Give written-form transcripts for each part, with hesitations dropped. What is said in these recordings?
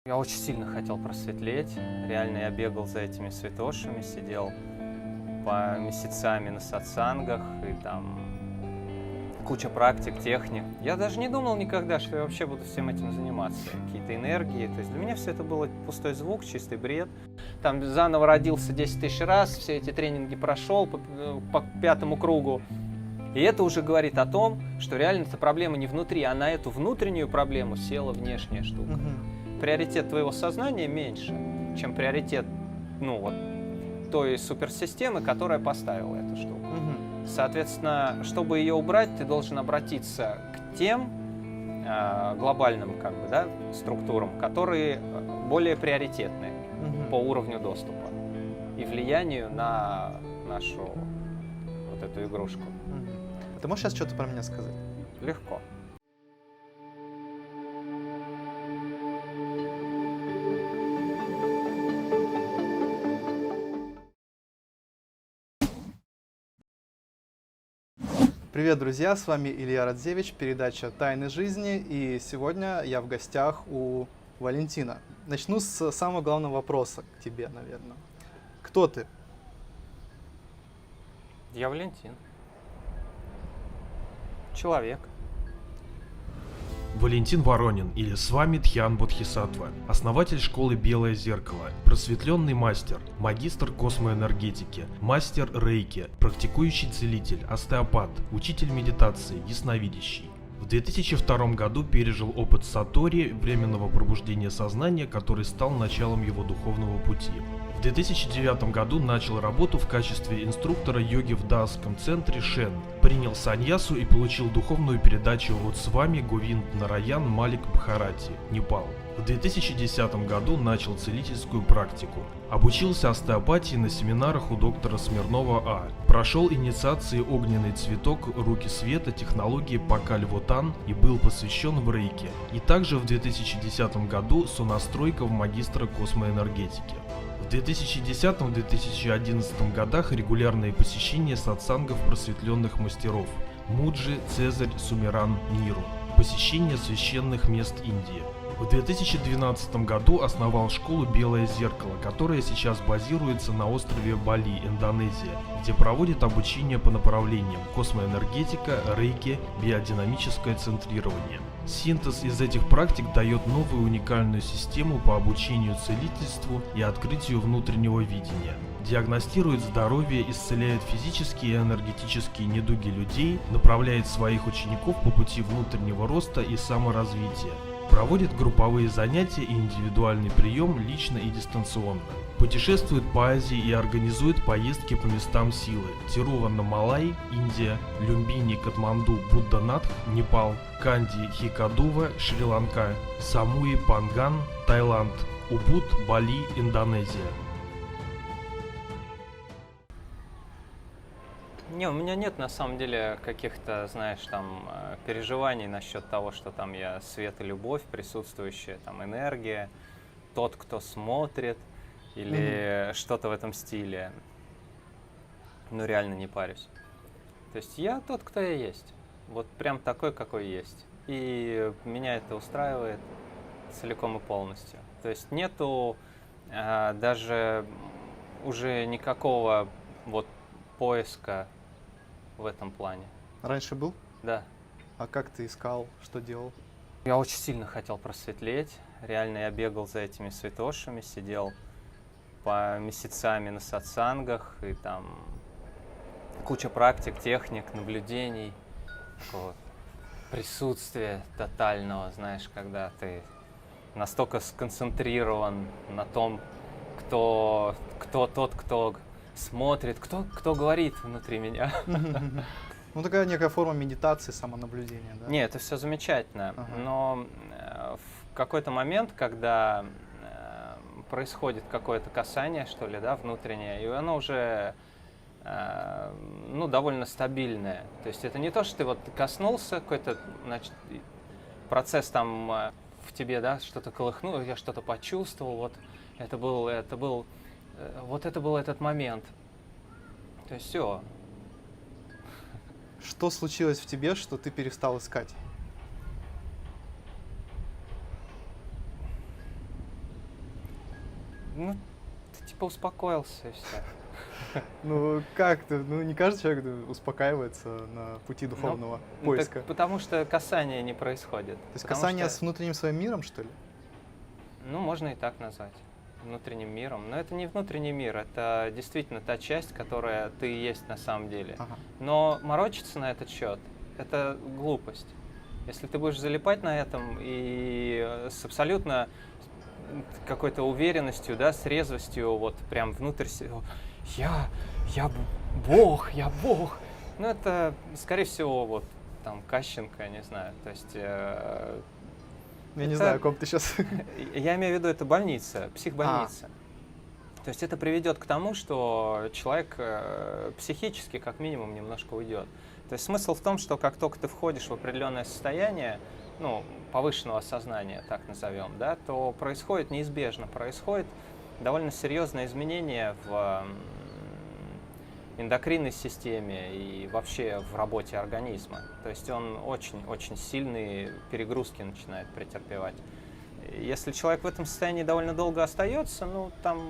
Я очень сильно хотел просветлеть. Реально я бегал за этими святошами, сидел по месяцами на сатсангах, и там куча практик, техник. Я даже не думал никогда, что я вообще буду всем этим заниматься. Какие-то энергии. То есть для меня все это было пустой звук, чистый бред. Там заново родился 10 тысяч раз, все эти тренинги прошел по 5-му кругу. И это уже говорит о том, что реально эта проблема не внутри, а на эту внутреннюю проблему села внешняя штука. Приоритет твоего сознания меньше, чем приоритет, той суперсистемы, которая поставила эту штуку. Соответственно, чтобы ее убрать, ты должен обратиться к тем глобальным структурам, которые более приоритетны по уровню доступа и влиянию на нашу вот эту игрушку. Ты можешь сейчас что-то про меня сказать? Легко. Привет, друзья, с вами Илья Радзевич, передача «Тайны жизни», и сегодня я в гостях у Валентина. Начну с самого главного вопроса к тебе, наверное. Кто ты? Я Валентин. Человек. Валентин Воронин, или с вами Дхьян Бодхисаттва, основатель школы «Белое зеркало», просветленный мастер, магистр космоэнергетики, мастер рейки, практикующий целитель, остеопат, учитель медитации, ясновидящий. В 2002 году пережил опыт сатори, временного пробуждения сознания, который стал началом его духовного пути. В 2009 году начал работу в качестве инструктора йоги в даосском центре Шен, принял саньясу и получил духовную передачу от Свами Говинд Нараян Малик Бхарати, Непал. В 2010 году начал целительскую практику. Обучился остеопатии на семинарах у доктора Смирнова А. Прошел инициации «Огненный цветок», «Руки света», технологии Пакаль-Вотан и был посвящен в рейке. И также в 2010 году сонастройка в магистра космоэнергетики. В 2010-2011 годах регулярные посещения сатсангов просветленных мастеров Муджи, Цезарь, Сумеран, Ниру, посещение священных мест Индии. В 2012 году основал школу «Белое зеркало», которая сейчас базируется на острове Бали, Индонезия, где проводит обучение по направлениям космоэнергетика, рейки, биодинамическое центрирование. Синтез из этих практик дает новую уникальную систему по обучению целительству и открытию внутреннего видения. Диагностирует здоровье, исцеляет физические и энергетические недуги людей, направляет своих учеников по пути внутреннего роста и саморазвития. Проводит групповые занятия и индивидуальный прием лично и дистанционно. Путешествует по Азии и организует поездки по местам силы: Тируваннамалай, Индия, Люмбини, Катманду, Будданатх, Непал, Канди, Хикадува, Шри-Ланка, Самуи, Панган, Таиланд, Убуд, Бали, Индонезия. Не, у меня нет на самом деле каких-то, переживаний насчет того, что там я свет и любовь, присутствующая там энергия, тот, кто смотрит, или что-то в этом стиле. Реально не парюсь. То есть я тот, кто я есть. Вот прям такой, какой есть. И меня это устраивает целиком и полностью. То есть нету даже уже никакого поиска в этом плане. Раньше был? Да. А как ты искал, что делал? Я очень сильно хотел просветлеть. Реально я бегал за этими святошами, сидел по месяцами на сатсангах, и там куча практик, техник, наблюдений, такого присутствия тотального, когда ты настолько сконцентрирован на том, кто тот, кто смотрит, кто говорит внутри меня. Такая некая форма медитации, самонаблюдения, да? Не, это все замечательно, но в какой-то момент, когда происходит какое-то касание, внутреннее, и оно уже довольно стабильное. То есть это не то, что ты коснулся, какой-то, процесс там в тебе, что-то колыхнуло, я что-то почувствовал, это был этот момент. То есть все. Что случилось в тебе, что ты перестал искать? Ну, ты типа успокоился и все. Ну, как ты? Ну, не каждый человек успокаивается на пути духовного поиска. Потому что касание не происходит. То есть Потому касание что, с внутренним своим миром, что ли? ну, можно и так назвать. Внутренним миром. Но это не внутренний мир, это действительно та часть, которая ты есть на самом деле. Ага. Но морочиться на этот счет – это глупость. Если ты будешь залипать на этом и с абсолютно какой-то уверенностью, да, с резвостью, вот прям внутрь себя, я Бог, я Бог. Ну, это, скорее всего, вот там Кащенко, не знаю, то есть… Я не знаю, о ком ты сейчас. Я имею в виду, это больница, психбольница. То есть это приведет к тому, что человек психически, как минимум, немножко уйдет. То есть смысл в том, что как только ты входишь в определенное состояние, ну, повышенного сознания, так назовем, да, то неизбежно происходит довольно серьезное изменение в эндокринной системе и вообще в работе организма. То есть он очень-очень сильные перегрузки начинает претерпевать. Если человек в этом состоянии довольно долго остается, ну, там,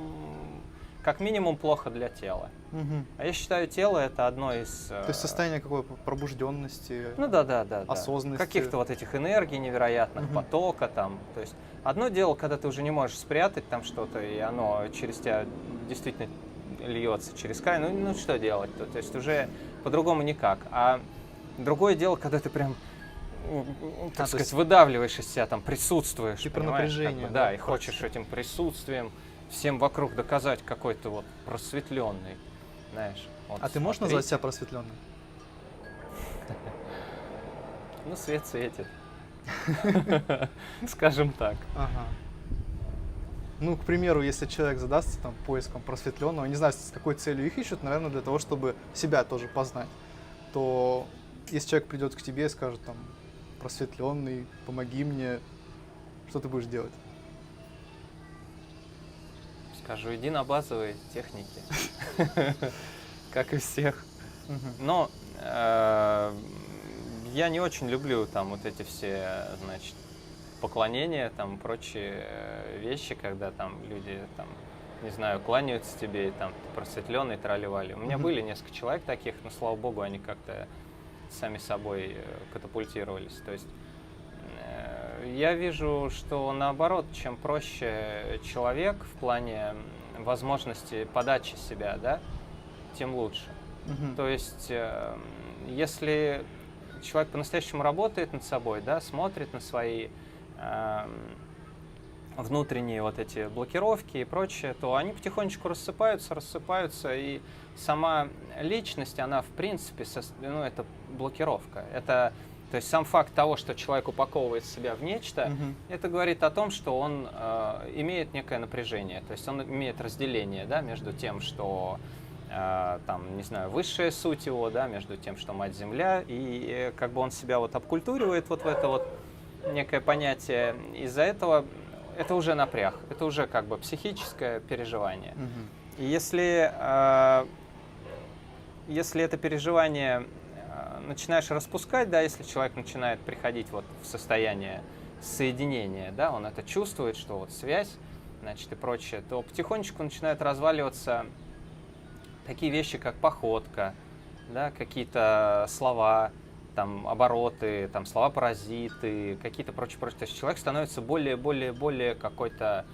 как минимум, плохо для тела. Мгм. А я считаю, тело — это одно из… То есть состояние какой пробужденности, Ну да. осознанности. Каких-то вот этих энергий невероятных, Мгм. потока там. То есть одно дело, когда ты уже не можешь спрятать там что-то, и оно через тебя действительно льется через край. Ну что делать? То есть уже по-другому никак. А другое дело, когда ты прям, так то сказать, есть выдавливаешь из себя, там присутствуешь, типа понимаешь, напряжение, как бы, да, да, и хочешь этим присутствием всем вокруг доказать какой-то вот просветленный, знаешь. Вот, А ты можешь назвать себя просветленным? Ну, свет светит. Скажем так. Ага. Ну, к примеру, если человек задастся там поиском просветленного, не знаю, с какой целью их ищут, наверное, для того, чтобы себя тоже познать, то если человек придет к тебе и скажет там: просветленный, помоги мне, что ты будешь делать? Скажу, иди на базовые техники, как и всех. Мгм. Но я не очень люблю там вот эти все, значит, поклонения, там прочие вещи, когда там люди там, не знаю, кланяются тебе, и там ты просветленный, трали-вали. У меня Мгм. были несколько человек таких, но слава богу, они как-то сами собой катапультировались. То есть я вижу, что наоборот, чем проще человек в плане возможности подачи себя, да, тем лучше. Мгм. То есть, если человек по-настоящему работает над собой, да, смотрит на свои внутренние вот эти блокировки и прочее, то они потихонечку рассыпаются, и сама личность, она в принципе, ну, это блокировка. Это, то есть сам факт того, что человек упаковывает себя в нечто, Мгм. это говорит о том, что он имеет некое напряжение, то есть он имеет разделение, да, между тем, что там, не знаю, высшая суть его, да, между тем, что мать-земля, и как бы он себя вот обкультуривает вот в это вот некое понятие. Из-за этого это уже напряг, это уже как бы психическое переживание. Мгм. И если это переживание начинаешь распускать, да, если человек начинает приходить вот в состояние соединения, да, он это чувствует, что вот связь, значит, и прочее, то потихонечку начинают разваливаться такие вещи, как походка, да, какие-то слова, там, обороты, там, слова-паразиты, какие-то прочие. То есть человек становится более какой-то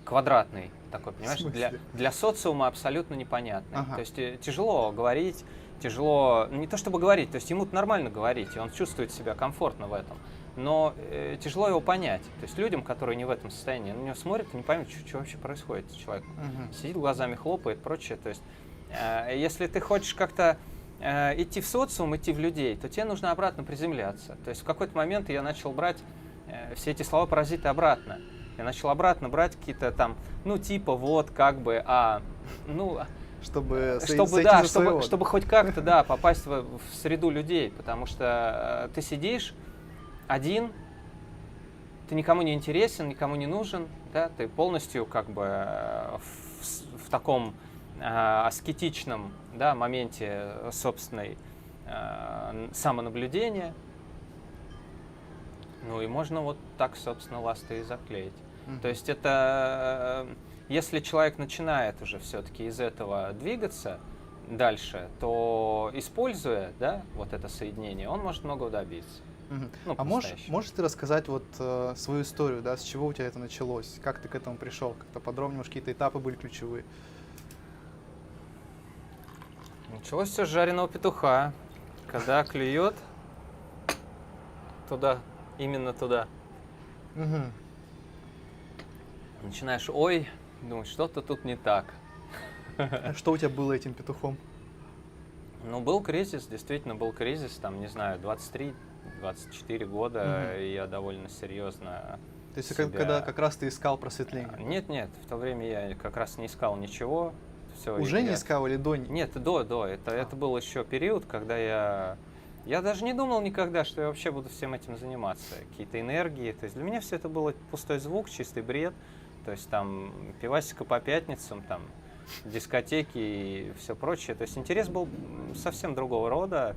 квадратный такой, понимаешь, В смысле? для социума абсолютно непонятный. Ага. То есть тяжело говорить, тяжело, не то чтобы говорить, то есть ему нормально говорить, и он чувствует себя комфортно в этом, но тяжело его понять. То есть людям, которые не в этом состоянии, на него смотрят и не поймут, что вообще происходит с человеком. Мгм. Сидит глазами, хлопает, прочее. То есть если ты хочешь как-то идти в социум, идти в людей, то тебе нужно обратно приземляться. То есть в какой-то момент я начал брать все эти слова-паразиты обратно. Я начал обратно брать какие-то там, ну, типа, вот, как бы, ну, Чтобы чтобы, да, чтобы хоть как-то, да, попасть в среду людей, потому что ты сидишь один, ты никому не интересен, никому не нужен, да, ты полностью как бы в таком аскетичном, да, моменте собственной самонаблюдения. Ну и можно вот так, собственно, ласты и заклеить. Мгм. То есть это… если человек начинает уже все-таки из этого двигаться дальше, то, используя, да, вот это соединение, он может многого добиться. Ну, А можешь ты рассказать вот свою историю, да, с чего у тебя это началось? Как ты к этому пришел? Как-то подробнее, может, какие-то этапы были ключевые? Началось все с жареного петуха. Когда клюет, туда, именно туда. Мгм. Начинаешь, ой, думаешь, что-то тут не так. А что у тебя было этим петухом? Ну, был кризис, действительно был кризис, там, не знаю, 23-24 года, и я довольно серьезно То есть себя... когда как раз ты искал просветление? Нет, в то время я как раз не искал ничего. Всё, Уже не искал или до? Нет, до. Это был еще период, когда я даже не думал никогда, что я вообще буду всем этим заниматься. Какие-то энергии. То есть для меня все это было пустой звук, чистый бред. То есть там пивасика по пятницам, там дискотеки и все прочее. То есть интерес был совсем другого рода.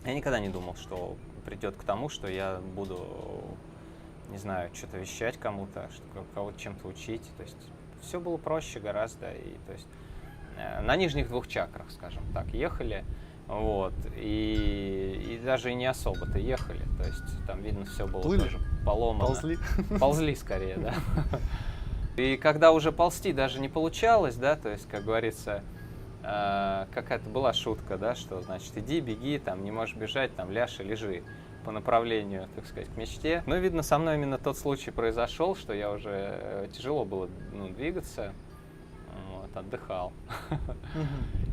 Я никогда не думал, что придет к тому, что я буду, не знаю, что-то вещать кому-то, кого-то чем-то учить. То есть все было проще гораздо. И, то есть, на нижних двух чакрах, скажем так, ехали. Вот, и даже и не особо-то ехали. То есть там видно, все было Плыли? тоже поломано. Ползли? Ползли скорее, да. И когда уже ползти даже не получалось, да, то есть, как говорится, какая-то была шутка, да, что, значит, иди, беги, там, не можешь бежать, там, ляжь и лежи по направлению, так сказать, к мечте. Но, видно, со мной именно тот случай произошел, что я уже тяжело было, двигаться, вот, отдыхал.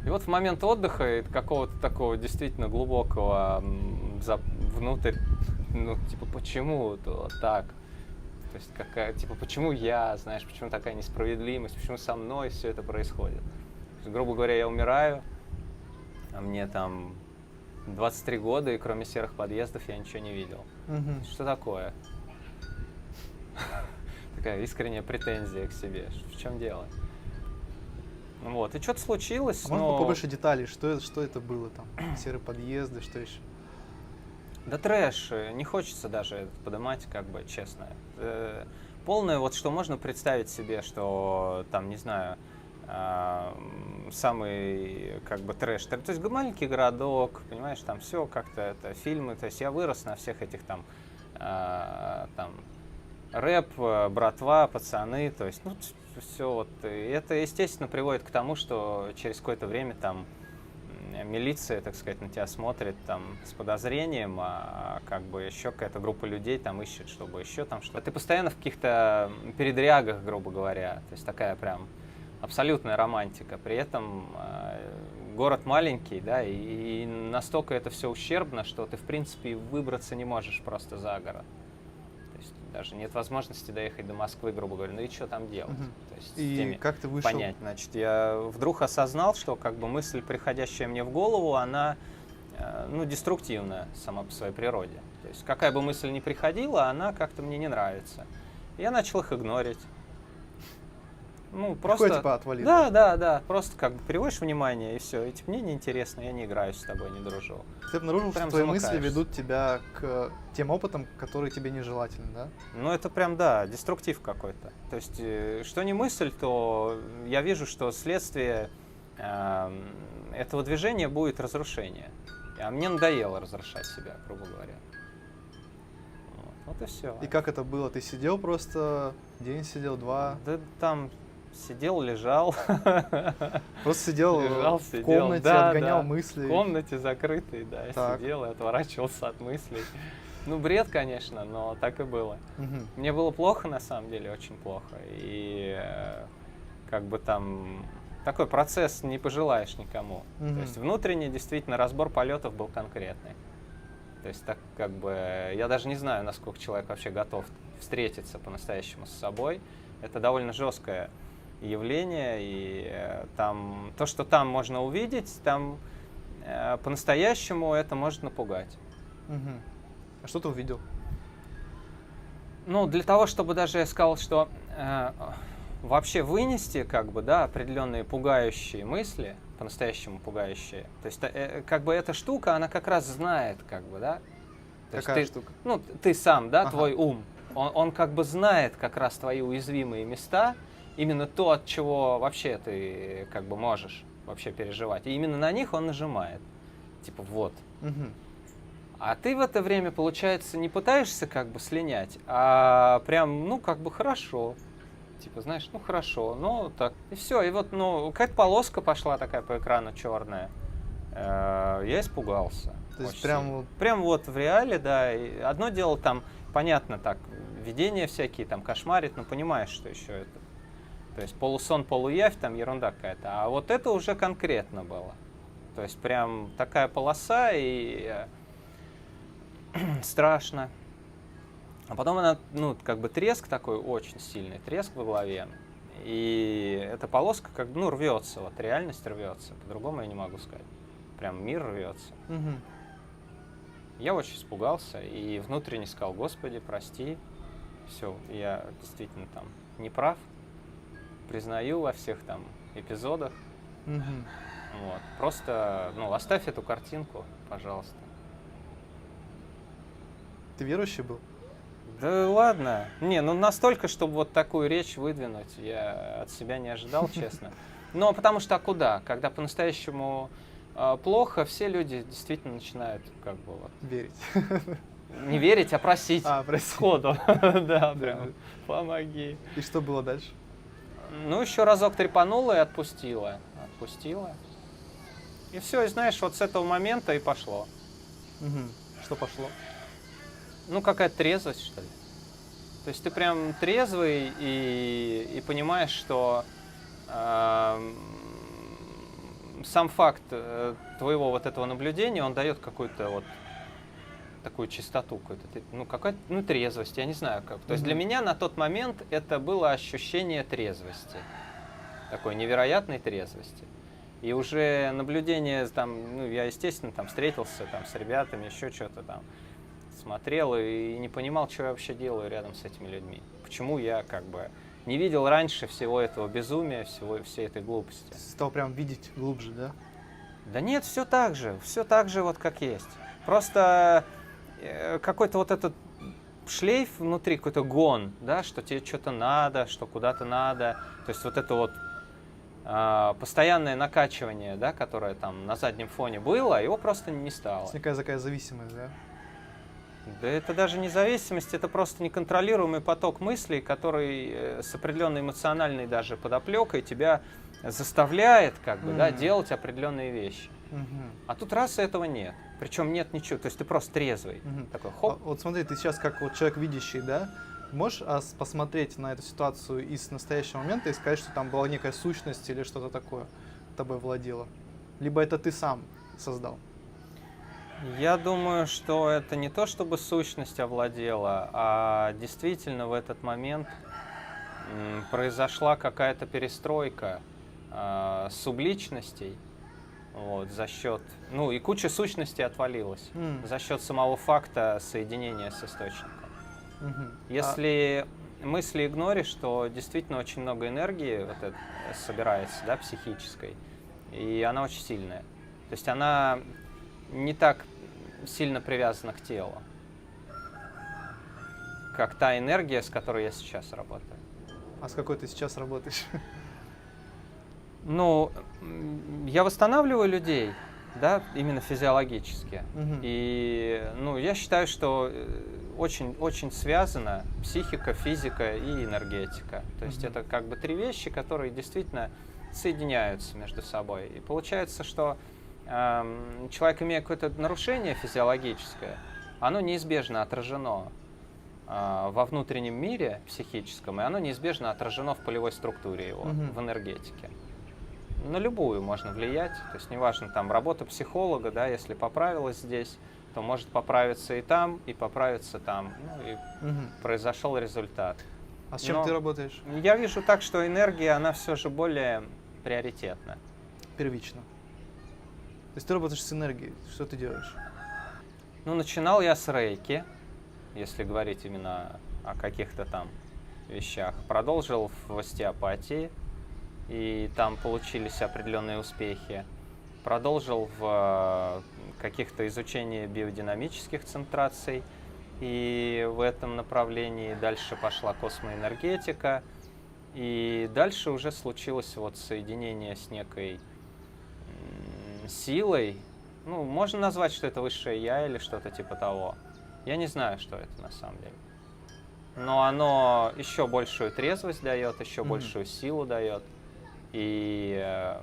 И вот в момент отдыха и какого-то такого действительно глубокого внутрь, типа, почему вот так? То есть, типа, почему я, знаешь, почему такая несправедливость, почему со мной все это происходит? Есть, грубо говоря, я умираю, а мне там 23 года, и кроме серых подъездов я ничего не видел. Что такое? Такая искренняя претензия к себе. В чем дело? Вот, и что-то случилось, А можно побольше деталей, что это было там? Серые подъезды, что еще? Да трэш, не хочется даже это поднимать, как бы, честно. Полное, вот что можно представить себе, что там, не знаю, самый, как бы, трэш. То есть маленький городок, понимаешь, там все как-то, это фильмы, то есть я вырос на всех этих там рэп, братва, пацаны, то есть, все вот. И это, естественно, приводит к тому, что через какое-то время там милиция, так сказать, на тебя смотрит там с подозрением, а как бы еще какая-то группа людей там ищет, чтобы еще там что-то. Ты постоянно в каких-то передрягах, грубо говоря, то есть такая прям абсолютная романтика. При этом город маленький, да, и настолько это все ущербно, что ты, в принципе, выбраться не можешь просто за город. То есть даже нет возможности доехать до Москвы, грубо говоря, ну и что там делать? То есть, И как ты вышел? понять. Значит, я вдруг осознал, что как бы мысль, приходящая мне в голову, она деструктивная сама по своей природе. То есть какая бы мысль ни приходила, она как-то мне не нравится. Я начал их игнорить. Просто... Типа отвали. Да, просто как бы переводишь внимание, и все. И типа, мне неинтересно, я не играю с тобой, не дружу. Ты обнаружил, Прям что твои мысли замыкаешься. ведут тебя к тем опытам, которые тебе нежелательны, да? Это прям, да, деструктив какой-то. То есть, что не мысль, то я вижу, что следствие этого движения будет разрушение. А мне надоело разрушать себя, грубо говоря. Вот и все. И как это было? Ты сидел просто, день сидел, два? Да там сидел, лежал. Просто сидел Лежал, в комнате, да, отгонял да. мысли? В комнате закрытой, да, Так. сидел и отворачивался от мыслей. Бред, конечно, но так и было. Мгм. Мне было плохо, на самом деле, очень плохо. И как бы там такой процесс не пожелаешь никому. Мгм. То есть внутренне действительно разбор полетов был конкретный. То есть так как бы я даже не знаю, насколько человек вообще готов встретиться по-настоящему с собой. Это довольно жесткое явление, и там то, что там можно увидеть, там по-настоящему это может напугать. Мгм. А что ты увидел? Для того, чтобы даже я сказал, что вообще вынести, как бы, да, определенные пугающие мысли, по-настоящему пугающие, то есть как бы эта штука, она как раз знает, как бы, да. То Какая есть штука? ты сам, да, Ага. твой ум, он как бы знает как раз твои уязвимые места, именно то, от чего вообще ты как бы можешь вообще переживать. И именно на них он нажимает. Типа вот. Мгм. А ты в это время, получается, не пытаешься как бы слинять, а прям, ну, как бы хорошо. Типа, знаешь, ну хорошо, ну так. И все. И вот, ну, какая-то полоска пошла такая по экрану черная. Я испугался. То есть очень прям сильно. вот Прям вот в реале, да. И одно дело там, понятно, так, видения всякие, там, кошмарит, но понимаешь, что еще это. То есть полусон, полуявь, там ерунда какая-то. А вот это уже конкретно было. То есть прям такая полоса и страшно. А потом она, ну, как бы треск такой, очень сильный треск в голове. И эта полоска как бы, ну, рвется, вот реальность рвется. По-другому я не могу сказать. Прям мир рвется. Мгм. Я очень испугался и внутренне сказал: Господи, прости. Все, я действительно там не прав. Признаю во всех там эпизодах. Мгм. Вот. Просто, ну, оставь эту картинку, пожалуйста. Ты верующий был? Да ладно. Не, ну настолько, чтобы вот такую речь выдвинуть, я от себя не ожидал, честно. Но потому что, а куда? Когда по-настоящему плохо, все люди действительно начинают как бы вот Верить. не верить, а просить Прости. сходу. Да, Да. прям, помоги. И что было дальше? Ну, еще разок трепанула и отпустила. Отпустила. И все, и знаешь, вот с этого момента и пошло. Мгм. Что пошло? Ну, какая-то трезвость, что ли. То есть ты прям трезвый и понимаешь, что сам факт твоего вот этого наблюдения, он дает какую-то вот такую чистоту, какую-то, ну, какая-то, ну, трезвость, я не знаю как. То есть для меня на тот момент это было ощущение трезвости, такой невероятной трезвости. И уже наблюдение там, ну, я, естественно, там встретился там с ребятами, еще что-то там, смотрел и не понимал, что я вообще делаю рядом с этими людьми. Почему я как бы не видел раньше всего этого безумия, всей этой глупости. Стал прям видеть глубже, да? Да нет, все так же вот как есть. Просто какой-то вот этот шлейф внутри, какой-то гон, да, что тебе что-то надо, что куда-то надо. То есть вот это вот постоянное накачивание, да, которое там на заднем фоне было, его просто не стало. Это некая такая зависимость, да? Да это даже не зависимость, это просто неконтролируемый поток мыслей, который с определенной эмоциональной даже подоплекой тебя заставляет как бы, да, делать определенные вещи. Мгм. А тут раз этого нет. Причем нет ничего, то есть ты просто трезвый. Мгм. Такой хоп. Вот смотри, ты сейчас как вот человек видящий, да? Можешь посмотреть на эту ситуацию из настоящего момента и сказать, что там была некая сущность или что-то такое тобой владело? Либо это ты сам создал? Я думаю, что это не то, чтобы сущность овладела, а действительно в этот момент произошла какая-то перестройка субличностей, вот, за счет, ну и куча сущностей отвалилась за счет самого факта соединения с источником. Мгм. Если мысли игноришь, то действительно очень много энергии вот это собирается, да, психической, и она очень сильная. То есть она не так сильно привязана к телу, как та энергия, с которой я сейчас работаю. А с какой ты сейчас работаешь? Ну, я восстанавливаю людей, да, именно физиологически. Мгм. И, ну, я считаю, что очень связана психика, физика и энергетика. То есть это как бы три вещи, которые действительно соединяются между собой. И получается, что человек, имея какое-то нарушение физиологическое, оно неизбежно отражено во внутреннем мире психическом, и оно неизбежно отражено в полевой структуре его, в энергетике. На любую можно влиять, то есть неважно, там, работа психолога, да, если поправилась здесь, то может поправиться и поправиться там, ну, и произошел результат. А с чем ты работаешь? Я вижу так, что энергия, она все же более приоритетна. Первично. То есть ты работаешь с энергией. Что ты делаешь? Ну, начинал я с рейки, если говорить именно о каких-то там вещах. Продолжил в остеопатии, и там получились определенные успехи. Продолжил в каких-то изучении биодинамических центраций, и в этом направлении дальше пошла космоэнергетика. И дальше уже случилось вот соединение с некой силой. Ну, можно назвать, что это высшее я или что-то типа того. Я не знаю, что это на самом деле. Но оно еще большую трезвость дает, еще большую силу дает. И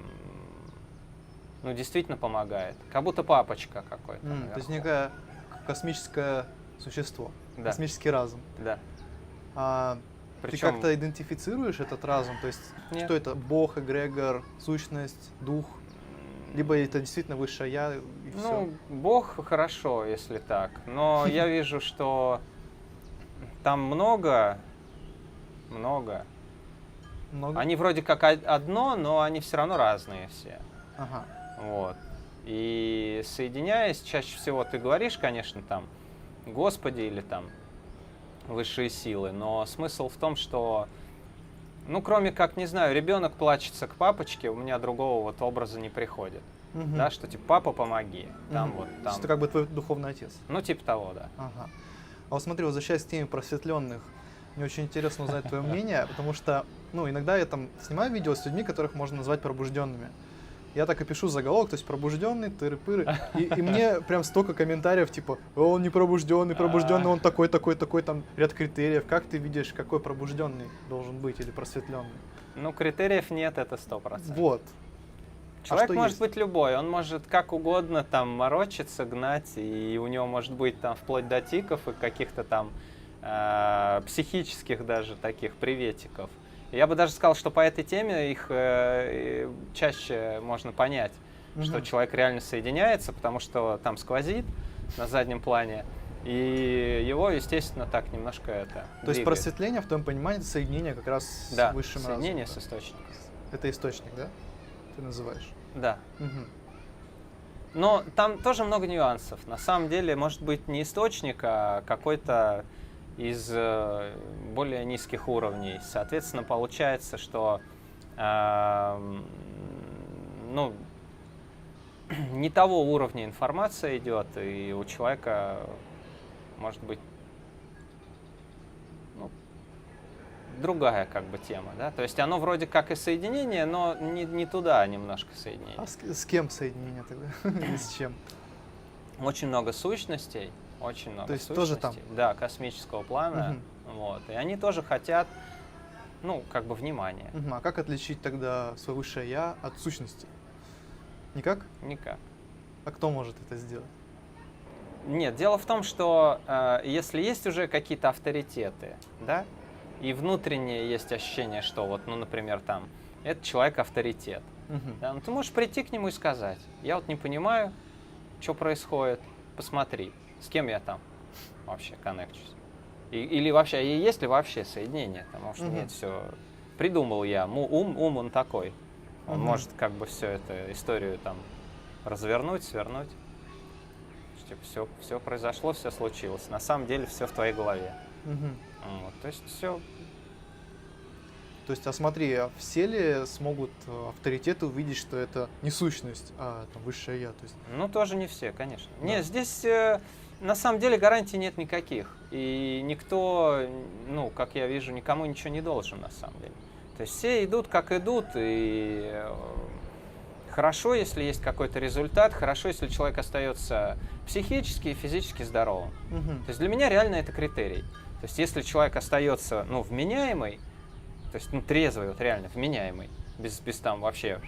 ну, действительно помогает. Как будто папочка какой-то. То есть некое космическое существо, Да. космический разум. Да. Ты Причем как-то идентифицируешь этот разум? То есть Нет. что это? Бог, эгрегор, сущность, дух? Либо это действительно высшее я и все? ну, Бог хорошо, если так. Но я вижу, что там много. Много? Они вроде как одно, но они все равно разные все. Ага. Вот. И соединяясь, чаще всего ты говоришь, конечно, там, Господи или там высшие силы, но смысл в том, что, ну, кроме как, не знаю, ребенок плачется к папочке, у меня другого вот образа не приходит. Мгм. Да, что типа, папа, помоги. Там Мгм. вот, То есть там. это как бы твой духовный отец. Ну, типа того, да. Ага. А вот смотри, возвращаясь к теме просветленных, мне очень интересно узнать твое мнение, потому что, ну, иногда я там снимаю видео с людьми, которых можно назвать пробужденными. Я так и пишу заголовок, то есть пробужденный, тыры-пыры, и мне прям столько комментариев, типа, он не пробужденный, он такой, там ряд критериев. Как ты видишь, какой пробужденный должен быть или просветленный? Ну, критериев нет, это 100%. Вот. Человек что может есть? быть любой, он может как угодно там морочиться, гнать, и у него может быть там вплоть до тиков и каких-то там психических даже таких приветиков. Я бы даже сказал, что по этой теме их чаще можно понять, что человек реально соединяется, потому что там сквозит на заднем плане, и его, естественно, так немножко это То есть двигает. просветление, в твоем понимании, это соединение как раз Да, с высшим разумом. соединение с источником. Это источник, да? Ты называешь? Да. Мгм. Но там тоже много нюансов. На самом деле, может быть, не источник, а какой-то из более низких уровней. Соответственно, получается, что ну, не того уровня информация идет, и у человека может быть ну, другая как бы тема. Да? То есть оно вроде как и соединение, но не туда немножко соединение. А с кем соединение тогда? Или с чем? Очень много сущностей, очень много То есть сущностей. тоже там? Да, космического плана. Вот. И они тоже хотят, ну, как бы внимания. А как отличить тогда свое высшее я от сущности? Никак? Никак. А кто может это сделать? Нет, дело в том, что если есть уже какие-то авторитеты, да, и внутреннее есть ощущение, что вот, ну, например, там, этот человек авторитет, да, ну, ты можешь прийти к нему и сказать, я вот не понимаю, что происходит, посмотри, с кем я там вообще коннекчусь. Или вообще, и есть ли вообще соединение, потому что нет, все придумал я, ум он такой, он может как бы все это, историю там развернуть, свернуть. Типа, все произошло, все случилось. На самом деле все в твоей голове. Вот, то есть все. То есть, а смотри, а все ли смогут авторитеты увидеть, что это не сущность, а там, высшее я? То есть... Ну, тоже не все, конечно. Да. Нет, здесь на самом деле гарантий нет никаких. И никто, ну, как я вижу, никому ничего не должен на самом деле. То есть все идут, как идут, и хорошо, если есть какой-то результат, хорошо, если человек остается психически и физически здоровым. То есть для меня реально это критерий. То есть если человек остается, ну, вменяемый, то есть, ну, трезвый, вот реально вменяемый, без там вообще,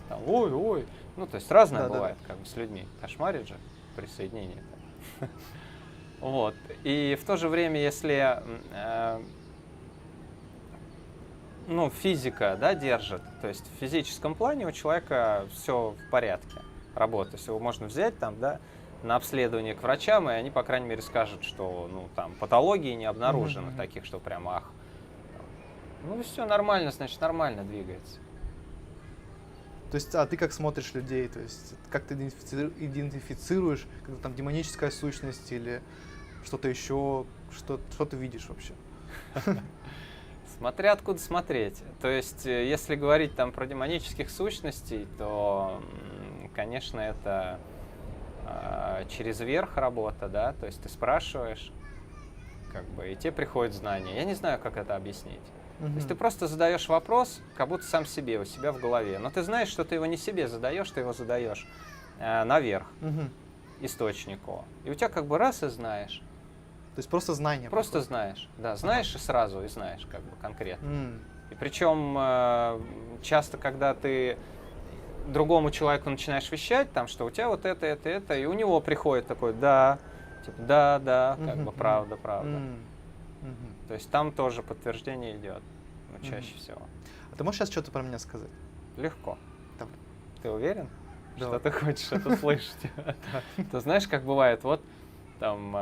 там, ой, ну, то есть разное бывает, как бы с людьми, кошмарит же присоединение. Вот, и в то же время, если, ну, физика, да, держит, то есть в физическом плане у человека все в порядке, работает, то есть его можно взять там, да, на обследование к врачам, и они, по крайней мере, скажут, что, ну, там, патологии не обнаружено, таких, что прям ах. Ну, все нормально, значит, нормально двигается. То есть, а ты как смотришь людей? То есть, как ты идентифицируешь, когда там демоническая сущность или что-то еще, что ты видишь вообще? Смотря откуда смотреть. То есть, если говорить там про демонических сущностей, то, конечно, это через верх работа, да, то есть ты спрашиваешь, как бы, и тебе приходит знание. Я не знаю, как это объяснить. То есть ты просто задаешь вопрос, как будто сам себе, у себя в голове. Но ты знаешь, что ты его не себе задаешь, ты его задаешь наверх, источнику. И у тебя как бы раз и знаешь. То есть просто знание. Просто приходит. знаешь. Да, знаешь и сразу, и знаешь как бы конкретно. М. И причем часто, когда ты другому человеку начинаешь вещать, там, что у тебя вот это, и у него приходит такой, да, типа, да, как бы правда. Мгм. То есть там тоже подтверждение идет, ну, чаще всего. А ты можешь сейчас что-то про меня сказать? Легко. Давай. Ты уверен, что Давай. ты хочешь это слышать? Ты знаешь, как бывает, вот там,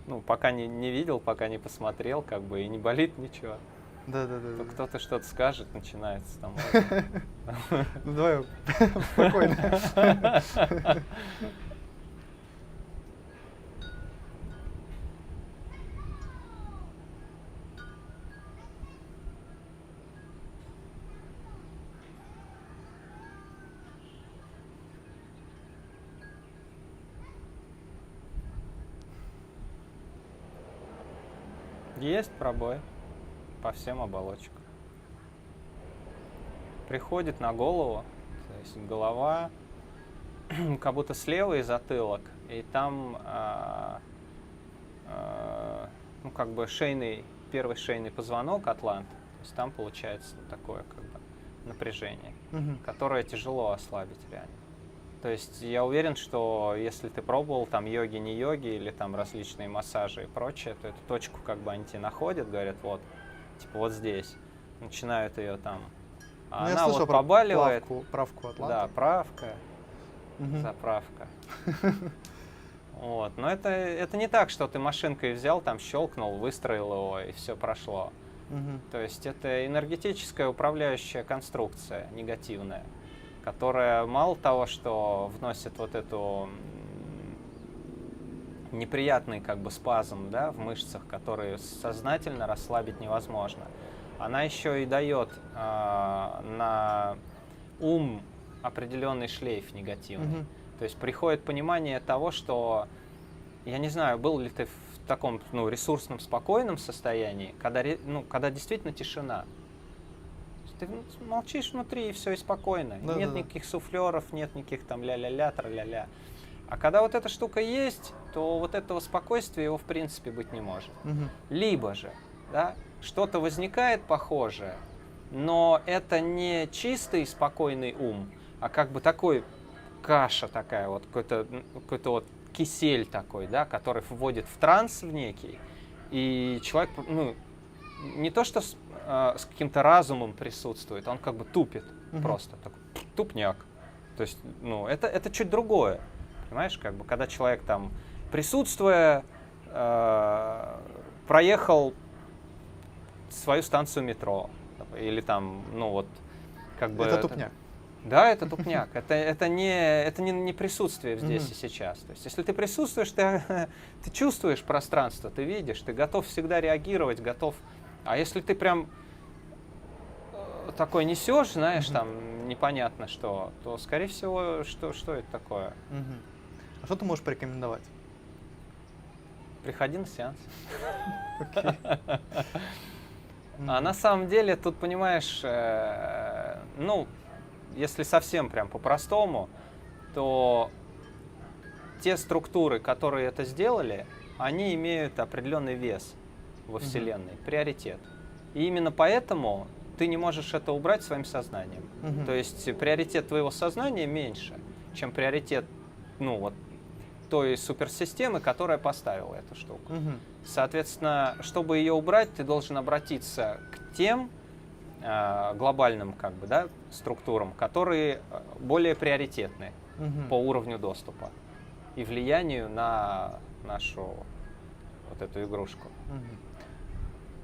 ну, пока не видел, пока не посмотрел, как бы и не болит ничего. Да. То кто-то что-то скажет, начинается там. Ну давай спокойно. Есть пробой по всем оболочкам. Приходит на голову, то есть голова, как будто слева и затылок, и там, ну, как бы первый шейный позвонок атлант, то есть там получается такое, как бы, напряжение, которое тяжело ослабить реально. То есть я уверен, что если ты пробовал там йоги, не йоги, или там различные массажи и прочее, то эту точку как бы они тебе находят, говорят, вот, типа вот здесь, начинают ее там, а Ну, я она слышал вот про побаливает. правку атланта. Да, правка, Мгм. заправка. Вот. Но это не так, что ты машинкой взял, там щелкнул, выстроил его, и все прошло. Мгм. То есть это энергетическая управляющая конструкция негативная, которая мало того, что вносит вот эту неприятный как бы спазм, да, в мышцах, которые сознательно расслабить невозможно, она еще и дает на ум определенный шлейф негативный. Мгм. То есть приходит понимание того, что, я не знаю, был ли ты в таком, ну, ресурсном, спокойном состоянии, когда действительно тишина. Ты молчишь внутри, и все, и спокойно. Да, Нет да, да. никаких суфлеров, нет никаких там ля-ля-ля, тра-ля-ля. А когда вот эта штука есть, то вот этого спокойствия его в принципе быть не может. Мгм. Либо же, да, что-то возникает похожее, но это не чистый спокойный ум, а как бы такой каша такая, вот какой-то вот кисель такой, да, который вводит в транс в некий, и человек, ну, не то что с каким-то разумом присутствует, он как бы тупит просто, такой тупняк. То есть, ну, это чуть другое, понимаешь, как бы, когда человек там, присутствуя, проехал свою станцию метро, или там, ну вот, как бы... Это тупняк. Да, это тупняк. Это не присутствие здесь и сейчас. То есть, если ты присутствуешь, ты чувствуешь пространство, ты видишь, ты готов всегда реагировать, готов. А если ты прям такой несешь, знаешь, там непонятно что, то, скорее всего, что это такое? Мгм. А что ты можешь порекомендовать? Приходи на сеанс. Окей. А на самом деле, тут, понимаешь, ну, если совсем прям по-простому, то те структуры, которые это сделали, они имеют определенный вес во Вселенной, приоритет. И именно поэтому ты не можешь это убрать своим сознанием. Мгм. То есть приоритет твоего сознания меньше, чем приоритет, ну, вот, той суперсистемы, которая поставила эту штуку. Мгм. Соответственно, чтобы ее убрать, ты должен обратиться к тем глобальным, как бы, да, структурам, которые более приоритетны Мгм. по уровню доступа и влиянию на нашу вот эту игрушку. Мгм.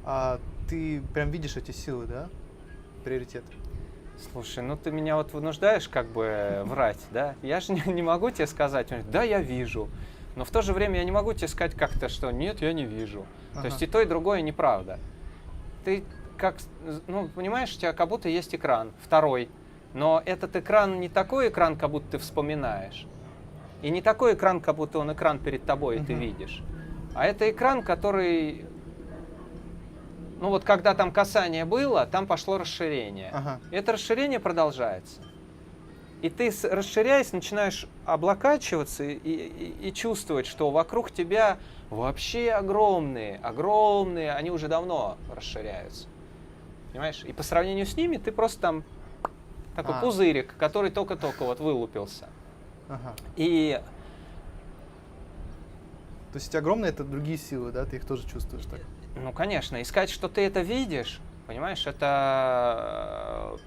А ты прям видишь эти силы, да? Приоритет. Слушай, ну ты меня вот вынуждаешь как бы врать, да? Я же не могу тебе сказать, да, я вижу, но в то же время я не могу тебе сказать как-то, что нет, я не вижу. То есть и то, и другое неправда. Ты как, ну, понимаешь, у тебя как будто есть экран, второй, но этот экран не такой экран, как будто ты вспоминаешь, и не такой экран, как будто он экран перед тобой, и ты видишь, а это экран, который, Ну вот когда там касание было, там пошло расширение. Ага. И это расширение продолжается. И ты, расширяясь, начинаешь облокачиваться и чувствовать, что вокруг тебя вообще огромные, они уже давно расширяются. Понимаешь? И по сравнению с ними ты просто там такой пузырик, который только-только вот вылупился. Ага. И То есть эти огромные — это другие силы, да? Ты их тоже чувствуешь так? ну, конечно, искать, что ты это видишь, понимаешь, это...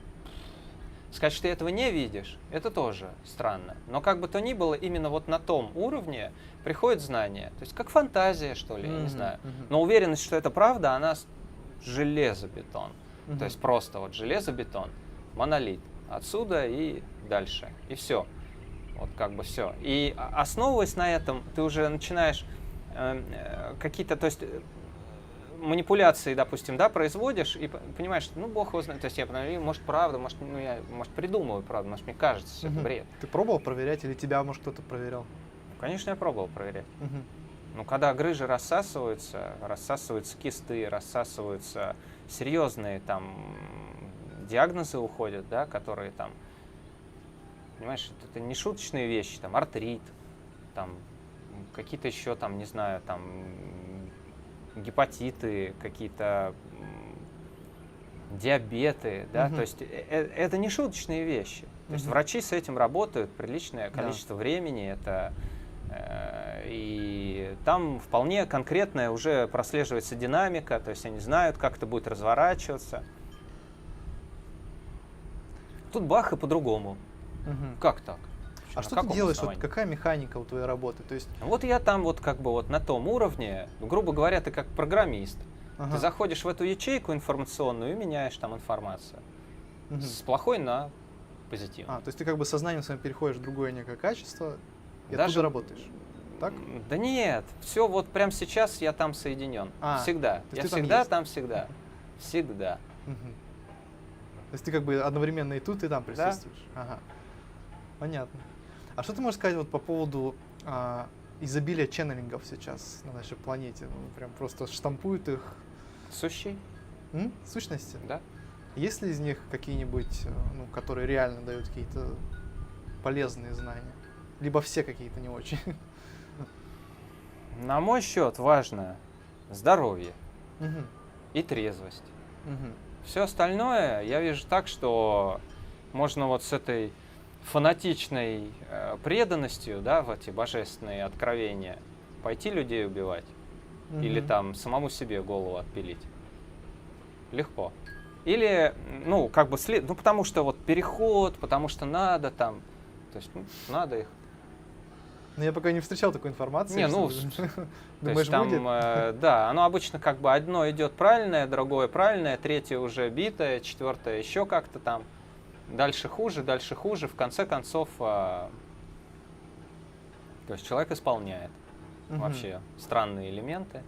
Сказать, что ты этого не видишь, это тоже странно. Но как бы то ни было, именно вот на том уровне приходит знание. То есть как фантазия, что ли, я не знаю. Но уверенность, что это правда, она железобетон. То есть просто вот железобетон, монолит. Отсюда и дальше. И все. Вот как бы все. И основываясь на этом, ты уже начинаешь какие-то, то есть манипуляции, допустим, да, производишь и понимаешь, что, ну, бог его знает, то есть я, может, правда, может, ну, я, может, придумываю правду, может, мне кажется, это бред. Ты пробовал проверять или тебя, может, кто-то проверял? Конечно, я пробовал проверять. Ну, когда грыжи рассасываются кисты, рассасываются серьезные там диагнозы уходят, да, которые там, понимаешь, это не шуточные вещи, там артрит, там какие-то еще там, не знаю, там гепатиты, какие-то диабеты, да, то есть это не шуточные вещи. То есть врачи с этим работают приличное количество времени, это и там вполне конкретная уже прослеживается динамика, то есть они знают, как это будет разворачиваться. Тут бах и по-другому. Как так? А что ты делаешь? Вот какая механика у твоей работы? То есть... Вот я там вот как бы вот на том уровне, грубо говоря, ты как программист. Ты заходишь в эту ячейку информационную и меняешь там информацию. С плохой на позитивную. То есть ты как бы сознанием своим переходишь в другое некое качество и Даже оттуда работаешь? Так? Да нет, все вот прямо сейчас я там соединен. Всегда. Я всегда там всегда. Всегда. То есть ты как бы одновременно и тут, и там присутствуешь? Да. Ага. Понятно. А что ты можешь сказать вот по поводу изобилия ченнелингов сейчас на нашей планете? Ну, прям просто штампуют их. Сущий? Сущности? Да. Есть ли из них какие-нибудь, ну, которые реально дают какие-то полезные знания? Либо все какие-то не очень? На мой счет важно здоровье и трезвость. Все остальное я вижу так, что можно вот с этой фанатичной преданностью, да, в эти божественные откровения пойти людей убивать или там самому себе голову отпилить. Легко. Или, ну, как бы, ну, потому что вот переход, потому что надо там, то есть, ну, надо их. Ну, я пока не встречал такой информации. Не, ну, думаешь, там, будет? Да, оно обычно как бы одно идет правильное, другое правильное, третье уже битое, четвертое еще как-то там. Дальше хуже, в конце концов, то есть человек исполняет вообще странные элементы.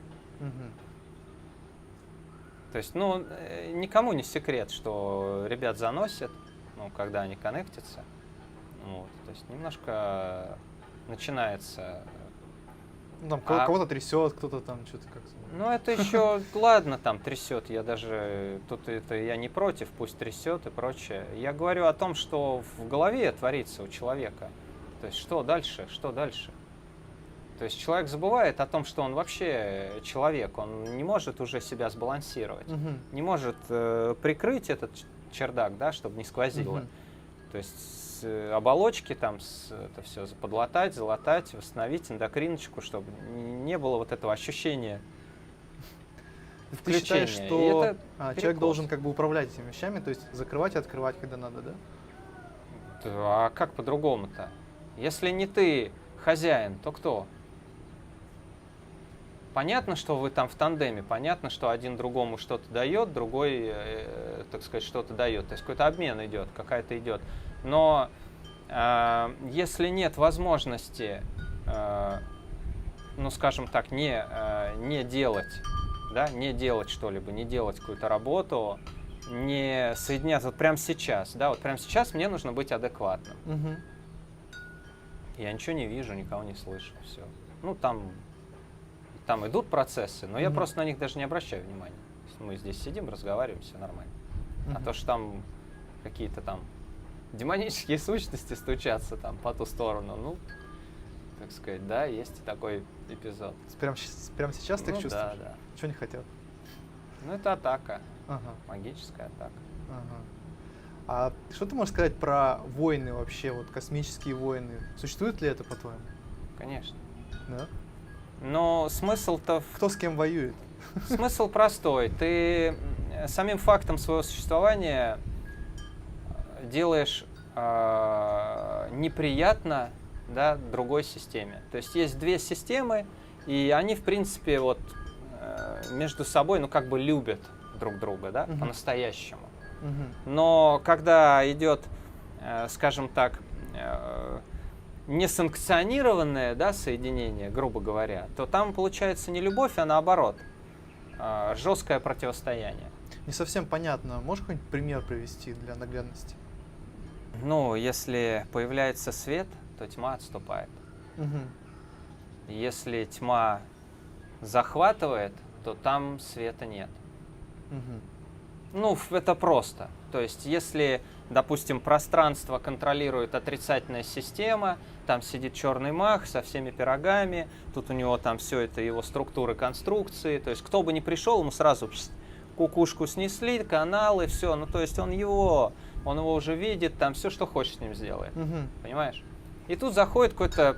То есть, ну, никому не секрет, что ребят заносят, ну, когда они коннектятся. Вот, то есть немножко начинается... Ну, там кого-то трясет, кто-то там что-то как-то... Ну, это еще, ладно, там трясет, я даже, тут это я не против, пусть трясет и прочее. Я говорю о том, что в голове творится у человека. То есть, что дальше, что дальше? То есть, человек забывает о том, что он вообще человек, он не может уже себя сбалансировать, не может прикрыть этот чердак, да, чтобы не сквозило. То есть, оболочки там, это все подлатать, залатать, восстановить эндокриночку, чтобы не было вот этого ощущения. Ты считаешь, что человек должен как бы управлять этими вещами, то есть закрывать и открывать, когда надо, да? А как по-другому-то? Если не ты хозяин, то кто? Понятно, что вы там в тандеме, понятно, что один другому что-то дает, другой, так сказать, что-то дает. То есть какой-то обмен идет, какая-то идет. Но если нет возможности, ну, скажем так, не делать, да, не делать что-либо, не делать какую-то работу, не соединяться вот прямо сейчас, да, вот прямо сейчас мне нужно быть адекватным. Я ничего не вижу, никого не слышу, все. Ну, там идут процессы, но я просто на них даже не обращаю внимания. мы здесь сидим, разговариваем, все нормально. А Мгм. то, что там какие-то там демонические сущности стучатся там по ту сторону, ну, так сказать, да, есть и такой эпизод. Прям сейчас ты их Ну чувствуешь? да, да. Что они хотят? Ну, это атака, Ага, магическая атака. ага. А что ты можешь сказать про войны вообще, вот космические войны? Существует ли это, по-твоему? Конечно. Да? Но смысл-то Кто с кем воюет? смысл простой. Ты самим фактом своего существования делаешь неприятно, да, другой системе. То есть есть две системы, и они, в принципе, вот между собой, ну, как бы любят друг друга, да, Мгм. по-настоящему. Мгм. Но когда идет, скажем так, несанкционированное, да, соединение, грубо говоря, то там получается не любовь, а наоборот, жесткое противостояние. Не совсем понятно. Можешь какой-нибудь пример привести для наглядности? Ну, если появляется свет, то тьма отступает. Мгм. Если тьма захватывает, то там света нет. Мгм. Ну, это просто. То есть, если, допустим, пространство контролирует отрицательная система, там сидит черный маг со всеми пирогами, тут у него там все это его структуры, конструкции, то есть, кто бы ни пришел, ему сразу кукушку снесли, каналы, все, ну, то есть, он его уже видит, там все, что хочет с ним сделает, Мгм. понимаешь? И тут заходит какой-то,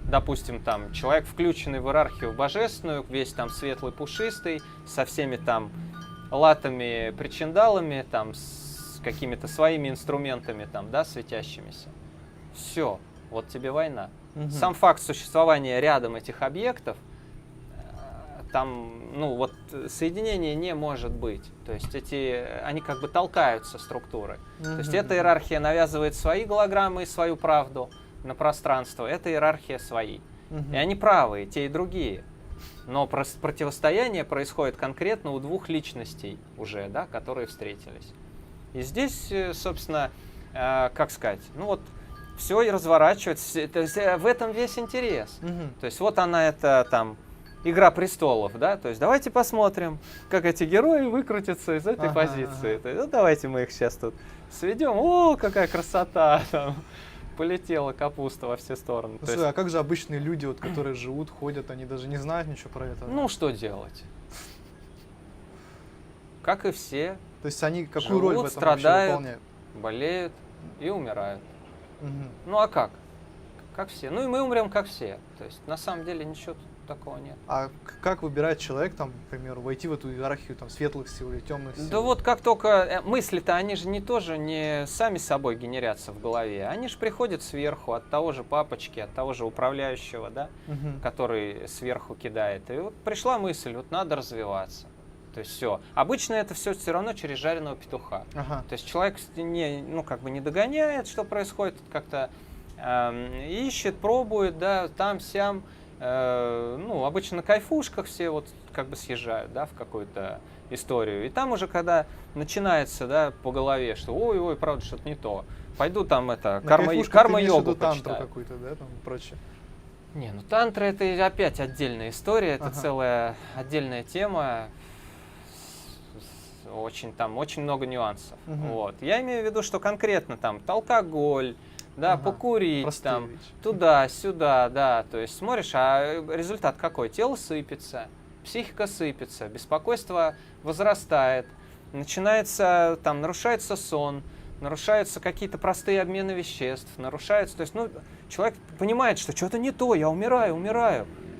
допустим, там, человек, включенный в иерархию божественную, весь там светлый, пушистый, со всеми там латами, причиндалами, там, с какими-то своими инструментами, там, да, светящимися. Все, вот тебе война. Мгм. Сам факт существования рядом этих объектов, там, ну, вот соединения не может быть. То есть они как бы толкаются, структуры. То есть Мгм. эта иерархия навязывает свои голограммы и свою правду на пространство, эта иерархия свои. Мгм. И они правы, и те, и другие. Но противостояние происходит конкретно у двух личностей уже, да, которые встретились. И здесь, собственно, как сказать, ну вот все и разворачивается, в этом весь интерес. Мгм. То есть вот она, это там «Игра престолов», да, то есть давайте посмотрим, как эти герои выкрутятся из этой Ага, позиции. ага. То есть, ну, давайте мы их сейчас тут сведем, о, какая красота, там полетела капуста во все стороны. То Слушай, есть, а как же обычные люди, вот, которые живут, ходят, они даже не знают ничего про это? ну, что делать? Как и все, То есть они какую живут, роль в этом вообще страдают. выполняют? болеют и умирают. Мгм. Ну а как? Как все. Ну и мы умрем, как все. То есть на самом деле ничего тут такого нет. А как выбирает человек, там, к примеру, войти в эту иерархию там, светлых сил или темных сил? Да вот как только мысли-то, они же тоже не сами собой генерятся в голове. Они же приходят сверху, от того же папочки, от того же управляющего, да, Мгм. который сверху кидает. И вот пришла мысль, вот надо развиваться. То есть все. Обычно это все равно через жареного петуха. Ага. То есть человек ну, как бы не догоняет, что происходит, как-то ищет, пробует, да, там-сям. Ну, обычно на кайфушках все вот как бы съезжают, да, в какую-то историю. И там уже, когда начинается, да, по голове, что ой-ой, правда, что-то не то. Пойду там это, На кайфушках ты имеешь в карма-йогу виду тантру почитаю. какую-то, да, там, и прочее? Не, ну тантра это опять отдельная история, это Ага. целая отдельная тема. Очень там очень много нюансов. Мгм. Вот. Я имею в виду, что конкретно там алкоголь, да, Ага. покурить, Простые там, вещи. туда-сюда, да. То есть смотришь, а результат какой? Тело сыпется, психика сыпется, беспокойство возрастает, начинается там, нарушается сон, нарушаются какие-то простые обмены веществ, нарушаются, то есть, ну, человек понимает, что что-то не то, я умираю.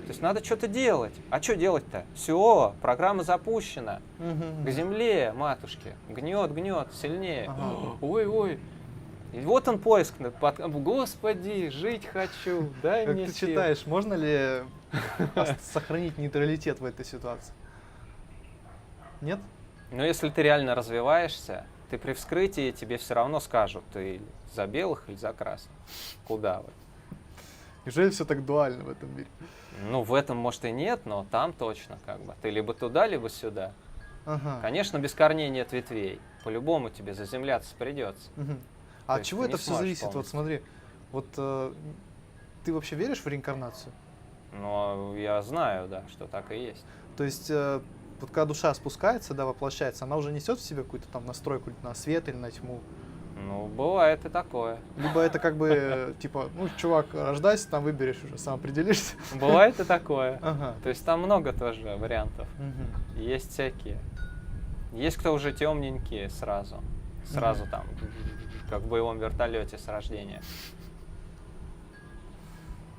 То есть надо что-то делать. А что делать-то? Все, программа запущена. Мгм. К земле, матушке. Гнет, сильнее. Ага. Ой. И вот он поиск. Господи, жить хочу, дай Как мне ты сил. считаешь, можно ли сохранить нейтралитет в этой ситуации? Нет? Но если ты реально развиваешься, ты при вскрытии тебе все равно скажут, ты за белых или за красных. Куда вы? Неужели все так дуально в этом мире? Ну, в этом, может, и нет, но там точно как бы. Ты либо туда, либо сюда. Ага. Конечно, без корней нет ветвей. По-любому тебе заземляться придется. Мгм. То А от есть чего ты это не все сможешь зависит? Вот полностью. смотри, вот ты вообще веришь в реинкарнацию? Но я знаю, да, что так и есть. То есть вот когда душа спускается, да, воплощается, она уже несет в себе какую-то там настройку на свет или на тьму. Ну, бывает и такое. Либо это как бы, типа, ну, чувак, рождайся, там выберешь уже, сам определишься. Бывает и такое. Ага. То есть там много тоже вариантов. Мгм. Есть всякие. Есть кто уже темненькие сразу. Сразу там, как в боевом вертолете с рождения.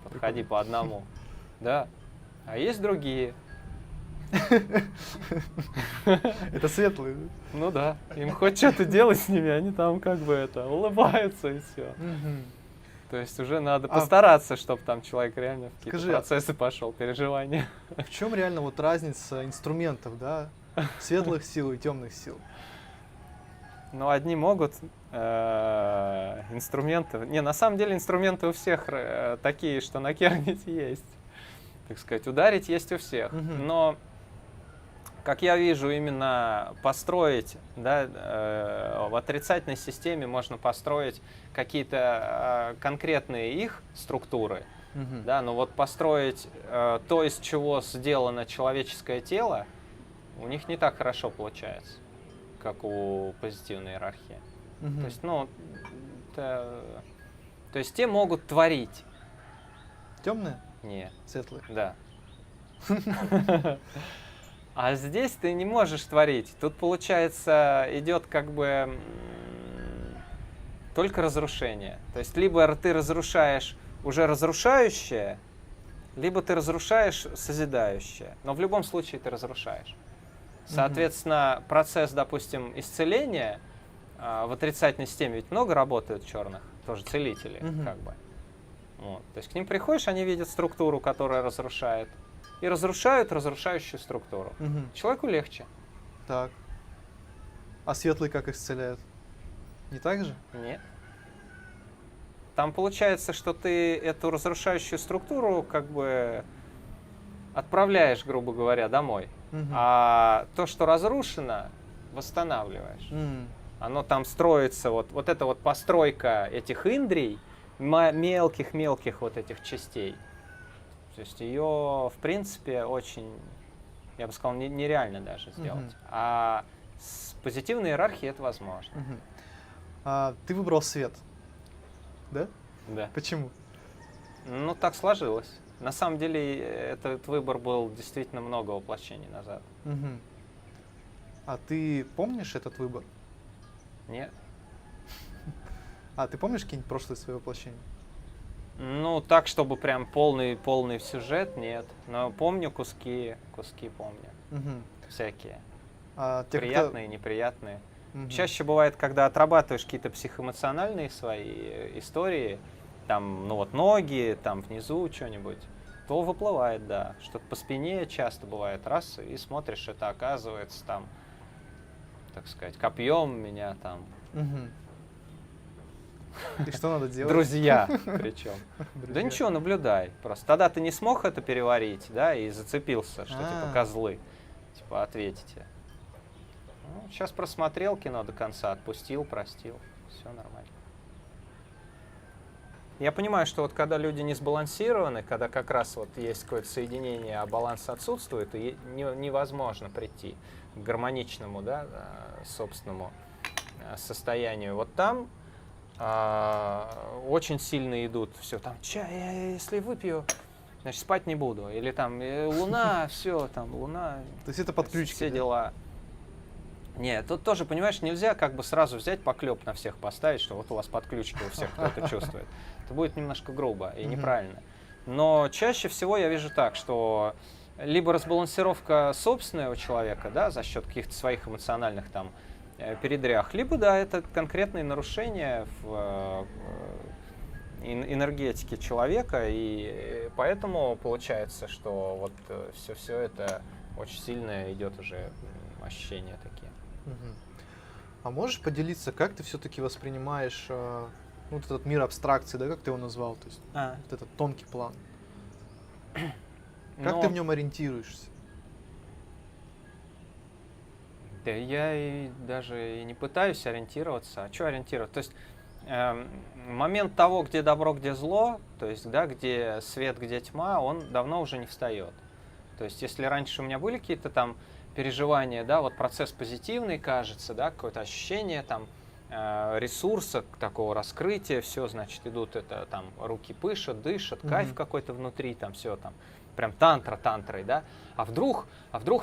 Подходи по одному. Да. А есть другие. Это светлые. Ну да. Им хоть что-то делать с ними, они там как бы это, улыбаются и все. Мгм. То есть уже надо постараться, чтобы там человек реально в какие-то Скажи, процессы пошел, переживания. В чем реально вот разница инструментов, да, светлых сил и темных сил? Но одни могут инструменты... Не, на самом деле инструменты у всех такие, что накернить есть. Так сказать, ударить есть у всех. Мгм. Но, как я вижу, именно построить, да, в отрицательной системе можно построить какие-то конкретные их структуры. Мгм. Да, но вот построить то, из чего сделано человеческое тело, у них не так хорошо получается, как у позитивной иерархии. Мгм. То есть, ну, то есть те могут творить. Темные, Не, светлые. да. А здесь ты не можешь творить. Тут, получается, идет как бы только разрушение. То есть либо ты разрушаешь уже разрушающее, либо ты разрушаешь созидающее. Но в любом случае ты разрушаешь. Соответственно, процесс, допустим, исцеления в отрицательной системе ведь много работают черных, тоже целители, Мгм. как бы. Вот. То есть к ним приходишь, они видят структуру, которая разрушает, и разрушают разрушающую структуру. Мгм. Человеку легче. Так. А светлые как исцеляют? Не так же? Нет. Там получается, что ты эту разрушающую структуру как бы отправляешь, грубо говоря, домой. Мгм. А то, что разрушено, восстанавливаешь. М. Оно там строится, вот эта вот постройка этих индрий, мелких вот этих частей. То есть ее, в принципе, очень, я бы сказал, нереально даже сделать. Мгм. А с позитивной иерархией это возможно. Мгм. А, ты выбрал свет, да? Да. Почему? Ну, так сложилось. На самом деле, этот выбор был действительно много воплощений назад. Мгм. А ты помнишь этот выбор? Нет? А ты помнишь какие-нибудь прошлые свои воплощения? Ну, так, чтобы прям полный сюжет, нет. Но помню куски помню. Мгм. Всякие. А те, кто- Приятные, неприятные. Мгм. Чаще бывает, когда отрабатываешь какие-то психоэмоциональные свои истории, там, ну вот ноги, там внизу что-нибудь, то выплывает, да. Что-то по спине часто бывает, раз, и смотришь, это оказывается там, так сказать, копьем меня там. Мгм. И что надо делать? Друзья причем. Да Друзья. ничего, наблюдай. Просто тогда ты не смог это переварить, да, и зацепился, что типа А. козлы. Типа ответите. Ну, сейчас просмотрел кино до конца, отпустил, простил. Все нормально. Я понимаю, что вот когда люди не сбалансированы, когда как раз вот есть какое-то соединение, а баланс отсутствует, и невозможно прийти к гармоничному, да, собственному состоянию. Вот там очень сильно идут все там чай, я если выпью, значит спать не буду, или там луна, все там луна, То есть это под ключики, все да? дела. Нет, тут тоже, понимаешь, нельзя как бы сразу взять поклеп на всех поставить, что вот у вас подключки у всех кто-то чувствует. Это будет немножко грубо и Мгм. неправильно. Но чаще всего я вижу так, что либо разбалансировка собственная у человека, да, за счет каких-то своих эмоциональных там передрях, либо, да, это конкретные нарушения в энергетике человека, и поэтому получается, что вот все это очень сильно идет уже ощущения такие. Мгм. А можешь поделиться, как ты все-таки воспринимаешь ну, вот этот мир абстракции, да, как ты его назвал, то есть вот этот тонкий план? Как ты в нем ориентируешься? Да я и даже и не пытаюсь ориентироваться. А что ориентироваться? То есть момент того, где добро, где зло, то есть, да, где свет, где тьма, он давно уже не встает. То есть, если раньше у меня были какие-то там переживание, да, вот процесс позитивный кажется, да, какое-то ощущение там ресурса, такого раскрытия, все, значит, идут это там руки пышут, дышат, кайф какой-то внутри, там все там, прям тантрой, да, а вдруг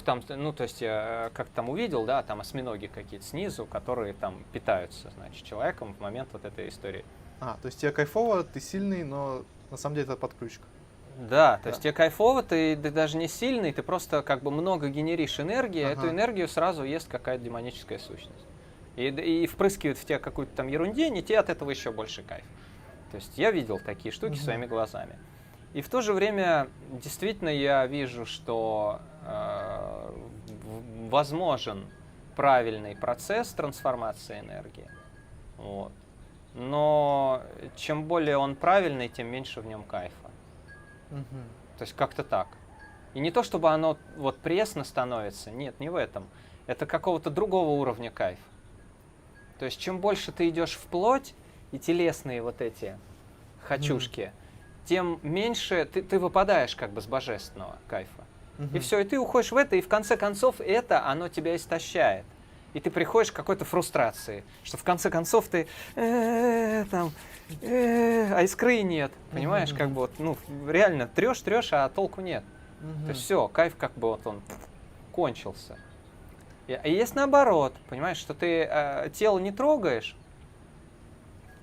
там, ну, то есть, как там увидел, да, там осьминоги какие-то снизу, которые там питаются, значит, человеком в момент вот этой истории. То есть тебе кайфово, ты сильный, но на самом деле это подключка. Да, то есть тебе кайфово, ты даже не сильный, ты просто как бы много генеришь энергии, эту энергию сразу ест какая-то демоническая сущность. И впрыскивает в тебя какую-то там ерундень, и тебе от этого еще больше кайф. То есть я видел такие штуки своими глазами. И в то же время действительно я вижу, что возможен правильный процесс трансформации энергии. Вот. Но чем более он правильный, тем меньше в нем кайфа. То есть как-то так. И не то, чтобы оно вот пресно становится, нет, не в этом. Это какого-то другого уровня кайф. То есть чем больше ты идешь вплоть, и телесные вот эти хочушки, тем меньше ты выпадаешь как бы с божественного кайфа. И все, и ты уходишь в это, и в конце концов это, оно тебя истощает. И ты приходишь к какой-то фрустрации, что в конце концов ты а искры нет, понимаешь, как бы вот, ну, реально трешь, а толку нет. То есть все, кайф как бы вот он кончился. И есть наоборот, понимаешь, что ты тело не трогаешь,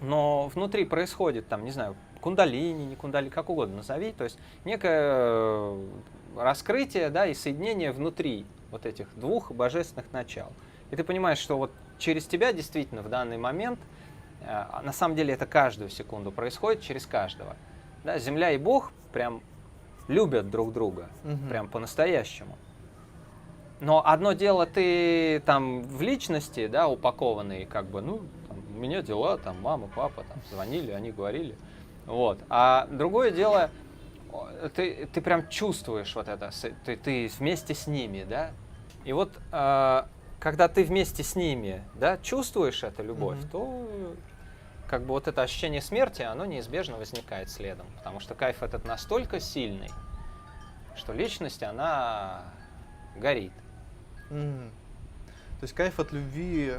но внутри происходит там, не знаю, кундалини, не кундалини, как угодно назови, то есть некое раскрытие, да, и соединение внутри вот этих двух божественных начал. И ты понимаешь, что вот через тебя действительно в данный момент, на самом деле это каждую секунду происходит через каждого. Да, Земля и Бог прям любят друг друга, прям по-настоящему. Но одно дело ты там в личности, да, упакованный, как бы, ну, там, у меня дела, там, мама, папа, там, звонили, они говорили, вот. А другое дело, ты прям чувствуешь вот это, ты вместе с ними, да. И вот когда ты вместе с ними, да, чувствуешь эту любовь, то как бы вот это ощущение смерти, оно неизбежно возникает следом, потому что кайф этот настолько сильный, что личность, она горит. То есть кайф от любви,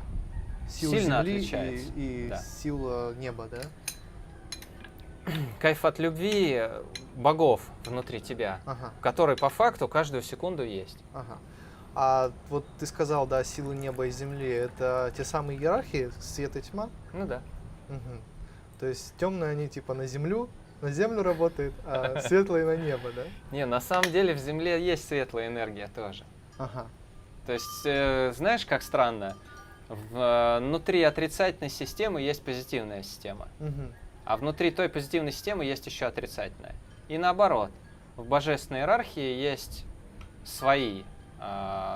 сила сильно земли отличается, и да. сила неба, да? Кайф от любви богов внутри тебя, который по факту каждую секунду есть. А вот ты сказал, да, силы неба и земли, это те самые иерархии, свет и тьма? Ну да. То есть темные они типа на землю работают, а светлые на небо, да? Не, на самом деле в земле есть светлая энергия тоже. То есть, знаешь, как странно, внутри отрицательной системы есть позитивная система, а внутри той позитивной системы есть еще отрицательная. И наоборот, в божественной иерархии есть свои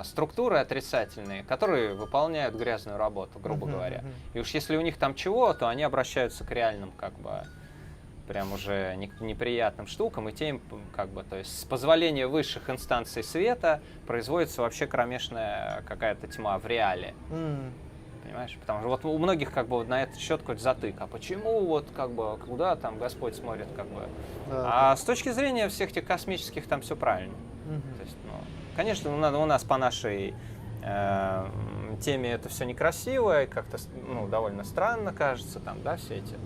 структуры отрицательные, которые выполняют грязную работу, грубо говоря. И уж если у них там чего, то они обращаются к реальным, как бы, прям уже неприятным штукам, и тем, как бы, то есть с позволения высших инстанций света производится вообще кромешная какая-то тьма в реале. Понимаешь? Потому что вот у многих как бы на этот счет какой-то затык. А почему вот как бы куда там Господь смотрит, как бы. А с точки зрения всех этих космических там все правильно. То есть, ну, конечно, у нас по нашей теме это все некрасиво и как-то, ну, довольно странно кажется, там, да, все эти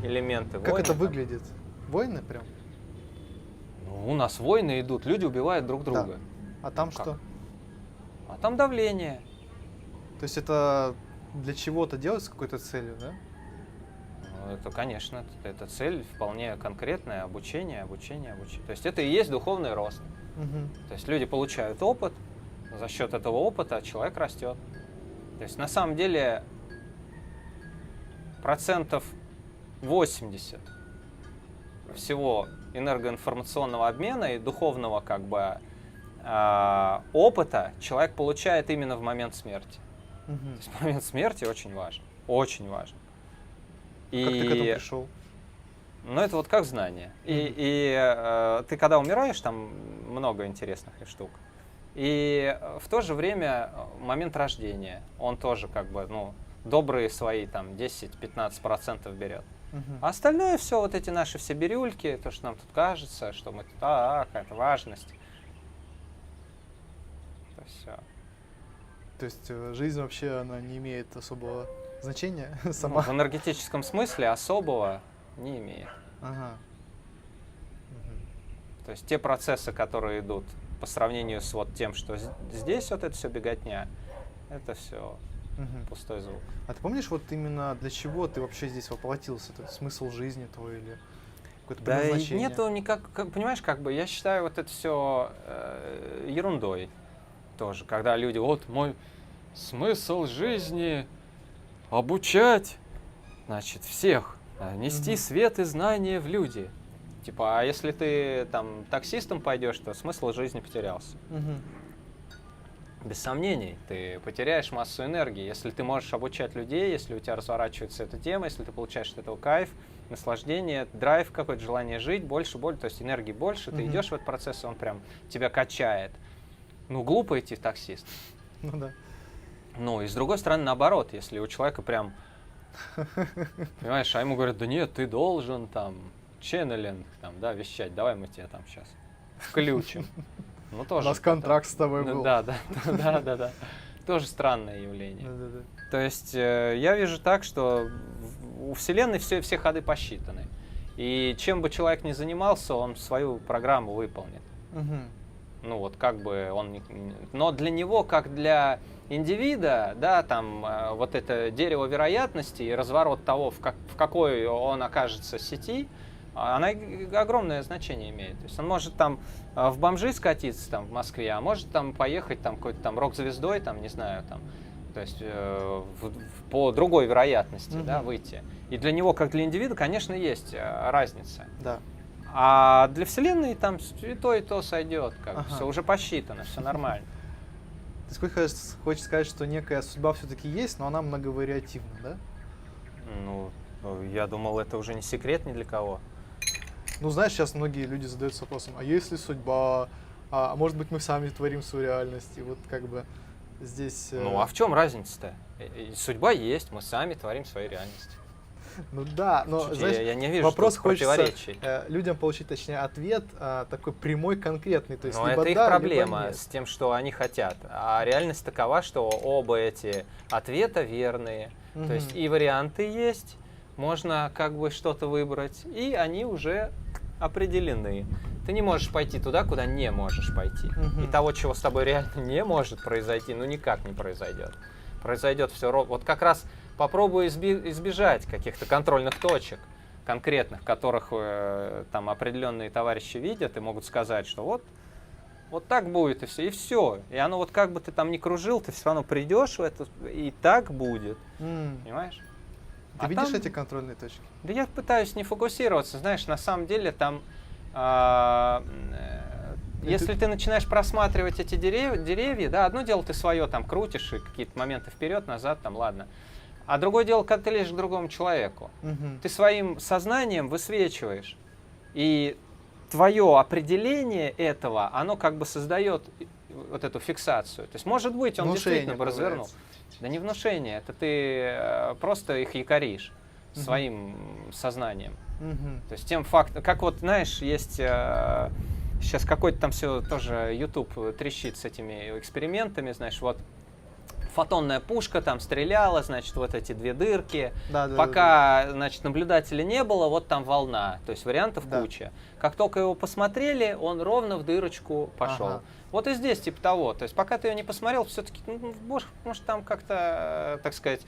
элементы. Как это выглядит? Войны прям? Ну, у нас войны идут, люди убивают друг друга. Да. А там как? что? А там давление. То есть это для чего-то делать с какой-то целью, да? Ну, это, конечно, это цель вполне конкретная, обучение. То есть это и есть духовный рост. То есть люди получают опыт, за счет этого опыта человек растет. То есть на самом деле 80% всего энергоинформационного обмена и духовного как бы опыта человек получает именно в момент смерти. То есть момент смерти очень важен. Очень важен. Как ты к этому пришел? Ну, это вот как знание. И ты когда умираешь, там много интересных штук. И в то же время момент рождения, он тоже как бы, ну, добрые свои там 10-15% берет. А остальное все, вот эти наши все бирюльки, то, что нам тут кажется, что мы тут, какая-то важность. все. То есть жизнь вообще, она не имеет особого значения В сама? энергетическом смысле особого не имеет. Ага. Мгм. То есть те процессы, которые идут по сравнению с вот тем, что здесь вот это все беготня, это все Мгм. пустой звук. А ты помнишь, вот именно для чего ты вообще здесь воплотился? Это смысл жизни твой или какое-то Да и предназначение? нету никак, понимаешь, как бы я считаю вот это все ерундой тоже, когда люди, вот мой смысл жизни обучать, значит, всех, нести Мгм. свет и знания в люди. Типа, а если ты там таксистом пойдешь, то смысл жизни потерялся. Мгм. Без сомнений, ты потеряешь массу энергии. Если ты можешь обучать людей, если у тебя разворачивается эта тема, если ты получаешь от этого кайф, наслаждение, драйв какое-то, желание жить, больше, то есть энергии больше, ты Мгм. идешь в этот процесс, и он прям тебя качает. Ну, глупо идти в таксист. Ну да. Ну, и с другой стороны, наоборот, если у человека прям, понимаешь, а ему говорят, да нет, ты должен там ченнелинг, там, да, вещать, давай мы тебе там сейчас включим. Ну, У тоже. нас контракт с тобой Ну, был. да. Тоже странное явление. Да-да-да. То есть я вижу так, что у Вселенной все ходы посчитаны. И чем бы человек ни занимался, он свою программу выполнит. Мгм. Ну вот как бы он... Но для него, как для индивида, да, там вот это дерево вероятности и разворот того, в какой он окажется сети, она огромное значение имеет. То есть он может там в бомжи скатиться там в Москве, а может там поехать там какой-то там рок-звездой, там, не знаю, там, то есть по другой вероятности, да, Мгм. выйти. И для него, как для индивида, конечно, есть разница. Да. А для Вселенной там и то сойдет, как Ага. все уже посчитано, все нормально. Ты хочешь сказать, что некая судьба все-таки есть, но она многовариативна, да? Ну, я думал, это уже не секрет ни для кого. Ну, знаешь, сейчас многие люди задаются вопросом, а есть ли судьба? А может быть, мы сами творим свою реальность? И вот как бы здесь... Ну, а в чем разница-то? Судьба есть, мы сами творим свою реальность. Ну да, но, Чуть знаешь, я не вижу вопрос тут хочется противоречий. людям получить, точнее, ответ такой прямой, конкретный. То есть Но либо это их да, либо проблема нет. с тем, что они хотят. А реальность такова, что оба эти ответа верные. То есть Мгм. и варианты есть, можно как бы что-то выбрать, и они уже определены. Ты не можешь пойти туда, куда не можешь пойти. Мгм. И того, чего с тобой реально не может произойти, ну никак не произойдет. Произойдет все ровно. Вот как раз попробуй избежать каких-то контрольных точек конкретных, которых там определенные товарищи видят и могут сказать, что вот так будет и все, и все. И оно вот как бы ты там ни кружил, ты все равно придешь в это, и так будет. Понимаешь? Ты А видишь там- эти контрольные точки? Да я пытаюсь не фокусироваться, знаешь, на самом деле там, если ты начинаешь просматривать эти деревья, да, одно дело ты свое там крутишь и какие-то моменты вперед, назад, там, ладно. А другое дело, когда ты лезешь к другому человеку. Мгм. Ты своим сознанием высвечиваешь. И твое определение этого, оно как бы создает вот эту фиксацию. То есть, может быть, он Внушение действительно бы развернул. появляется. Да не внушение, это ты просто их якоришь Мгм. своим сознанием. Мгм. То есть тем фактом, как вот, знаешь, есть сейчас какой-то там все тоже YouTube трещит с этими экспериментами, знаешь, вот фотонная пушка там стреляла, значит, вот эти две дырки. Да, да, Пока, значит, наблюдателя не было, вот там волна, то есть вариантов Да. куча. Как только его посмотрели, он ровно в дырочку пошел. Ага. Вот и здесь типа того. То есть пока ты ее не посмотрел, все-таки, может там как-то, так сказать,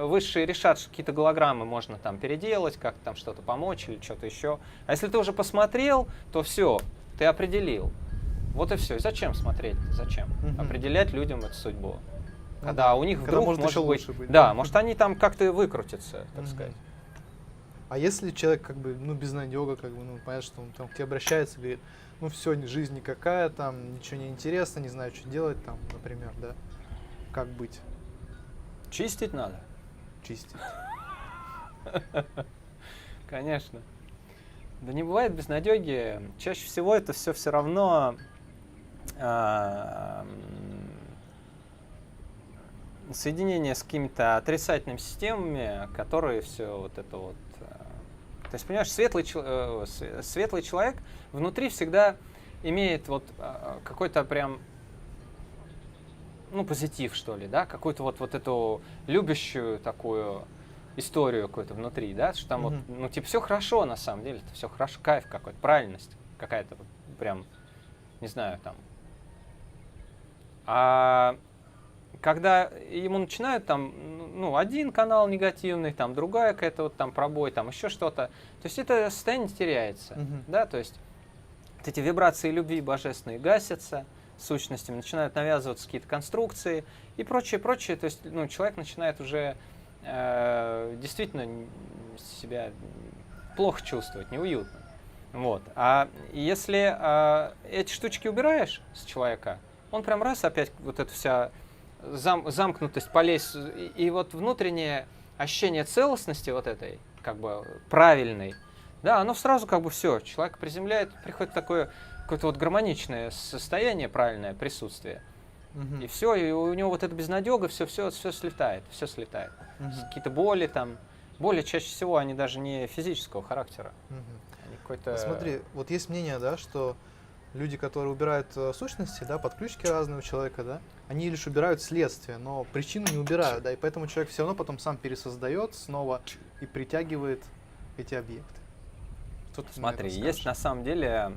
высшие решат, что какие-то голограммы можно там переделать, как-то там что-то помочь или что-то еще. А если ты уже посмотрел, то все, ты определил. Вот и все. Зачем смотреть? Зачем? Мгм. Определять людям эту судьбу. Ну Когда да. у них Когда вдруг может еще быть... лучше быть, Да, да. может они там как-то выкрутятся, так Мгм. сказать. А если человек как бы, ну, безнадега, как бы, ну, понятно, что он там к тебе обращается, говорит, ну, все, жизнь никакая, там, ничего не интересно, не знаю, что делать, там, например, да, как быть, Чистить надо. чистить. Конечно. Да не бывает безнадеги. Чаще всего это все равно соединение с какими-то отрицательными системами, которые все вот это вот... То есть, понимаешь, светлый человек внутри всегда имеет вот какой-то прям ну, позитив, что ли, да, какую-то вот эту любящую такую историю какую-то внутри, да, что там вот, ну, типа, все хорошо на самом деле, все хорошо, кайф какой-то, правильность какая-то, прям, не знаю, там. А когда ему начинают там, ну, один канал негативный, там, другая какая-то вот там пробой, там, еще что-то, то есть это состояние теряется, да, то есть вот эти вибрации любви божественной гасятся, сущностями начинают навязываться какие-то конструкции и прочее, прочее, то есть, ну, человек начинает уже действительно себя плохо чувствовать, неуютно. Вот. А если эти штучки убираешь с человека, он прям раз опять вот эта вся замкнутость полез, и вот внутреннее ощущение целостности вот этой, как бы правильной, да, оно сразу как бы все, человек приземляет, приходит такое какое-то вот гармоничное состояние, правильное присутствие. И все, и у него вот эта безнадега, все слетает, все слетает. Какие-то боли там, боли чаще всего, они даже не физического характера. Они какой-то... Смотри, вот есть мнение, да, что люди, которые убирают сущности, да, подключки разные у человека, да, они лишь убирают следствие, но причину не убирают, да, и поэтому человек все равно потом сам пересоздает снова и притягивает эти объекты. Смотри, есть на самом деле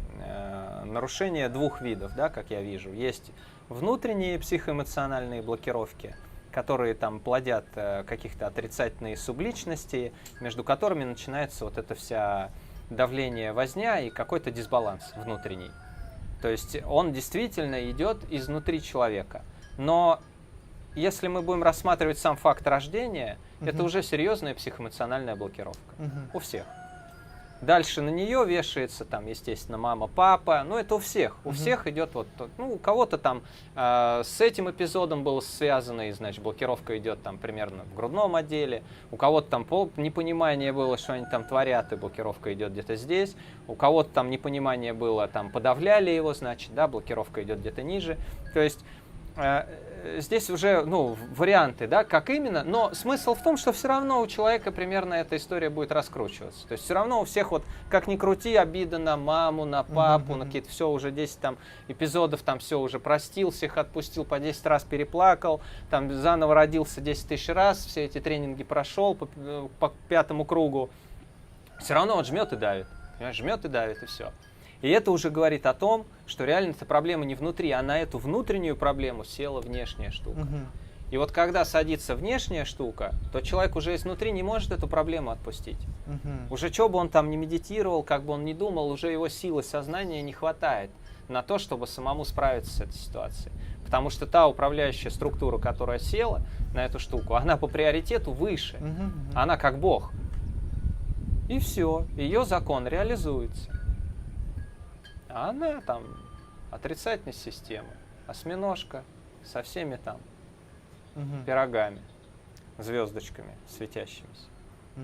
нарушение двух видов, да, как я вижу. Есть внутренние психоэмоциональные блокировки, которые там плодят каких-то отрицательные субличности, между которыми начинается вот это вся давление, возня и какой-то дисбаланс внутренний. То есть он действительно идет изнутри человека. Но если мы будем рассматривать сам факт рождения, это уже серьезная психоэмоциональная блокировка у всех. Дальше на нее вешается, там, естественно, мама, папа. Ну, это у всех. У всех идет вот, ну, у кого-то там с этим эпизодом было связано, и, значит, блокировка идет там примерно в грудном отделе. У кого-то там непонимание было, что они там творят, и блокировка идет где-то здесь. У кого-то там непонимание было, там подавляли его, значит, да, блокировка идет где-то ниже. То есть здесь уже, ну, варианты, да, как именно, но смысл в том, что все равно у человека примерно эта история будет раскручиваться. То есть все равно у всех, вот, как ни крути, обида на маму, на папу, на какие-то, все уже 10 там эпизодов, там все уже простил, всех отпустил, по 10 раз переплакал, там заново родился 10 тысяч раз, все эти тренинги прошел по 5-му кругу. Все равно он жмет и давит, понимаешь, жмет и давит, и все. И это уже говорит о том, что реально эта проблема не внутри, а на эту внутреннюю проблему села внешняя штука. И вот когда садится внешняя штука, то человек уже изнутри не может эту проблему отпустить. Уже что бы он там не медитировал, как бы он ни думал, уже его силы сознания не хватает на то, чтобы самому справиться с этой ситуацией. Потому что та управляющая структура, которая села на эту штуку, она по приоритету выше. Она как Бог. И все, ее закон реализуется. А она там отрицательной системы, осьминожка со всеми там пирогами, звездочками светящимися.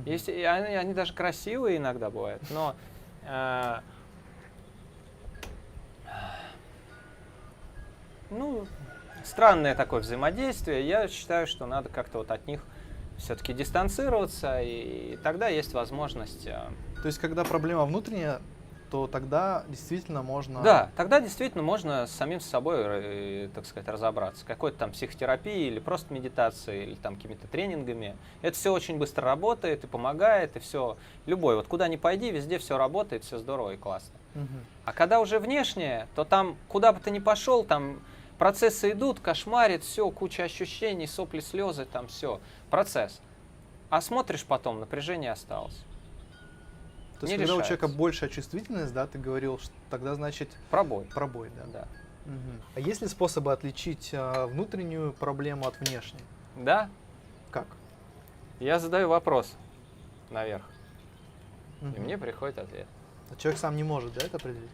Есть, и они даже красивые иногда бывают, но ну, странное такое взаимодействие. Я считаю, что надо как-то вот от них все-таки дистанцироваться, и тогда есть возможность... То есть, когда проблема внутренняя, то тогда действительно можно... Да, тогда действительно можно с самим собой, так сказать, разобраться. Какой-то там психотерапией или просто медитацией, или там какими-то тренингами. Это все очень быстро работает и помогает, и все. Любой, вот куда ни пойди, везде все работает, все здорово и классно. А когда уже внешнее, то там, куда бы ты ни пошел, там процессы идут, кошмарит, все, куча ощущений, сопли, слезы, там все. Процесс. А смотришь потом, напряжение осталось. То есть, когда у человека большая чувствительность, да, ты говорил, что тогда значит... Пробой. Пробой, да. Да. А есть ли способы отличить внутреннюю проблему от внешней? Да. Как? Я задаю вопрос наверх, и мне приходит ответ. А человек сам не может, да, это определить?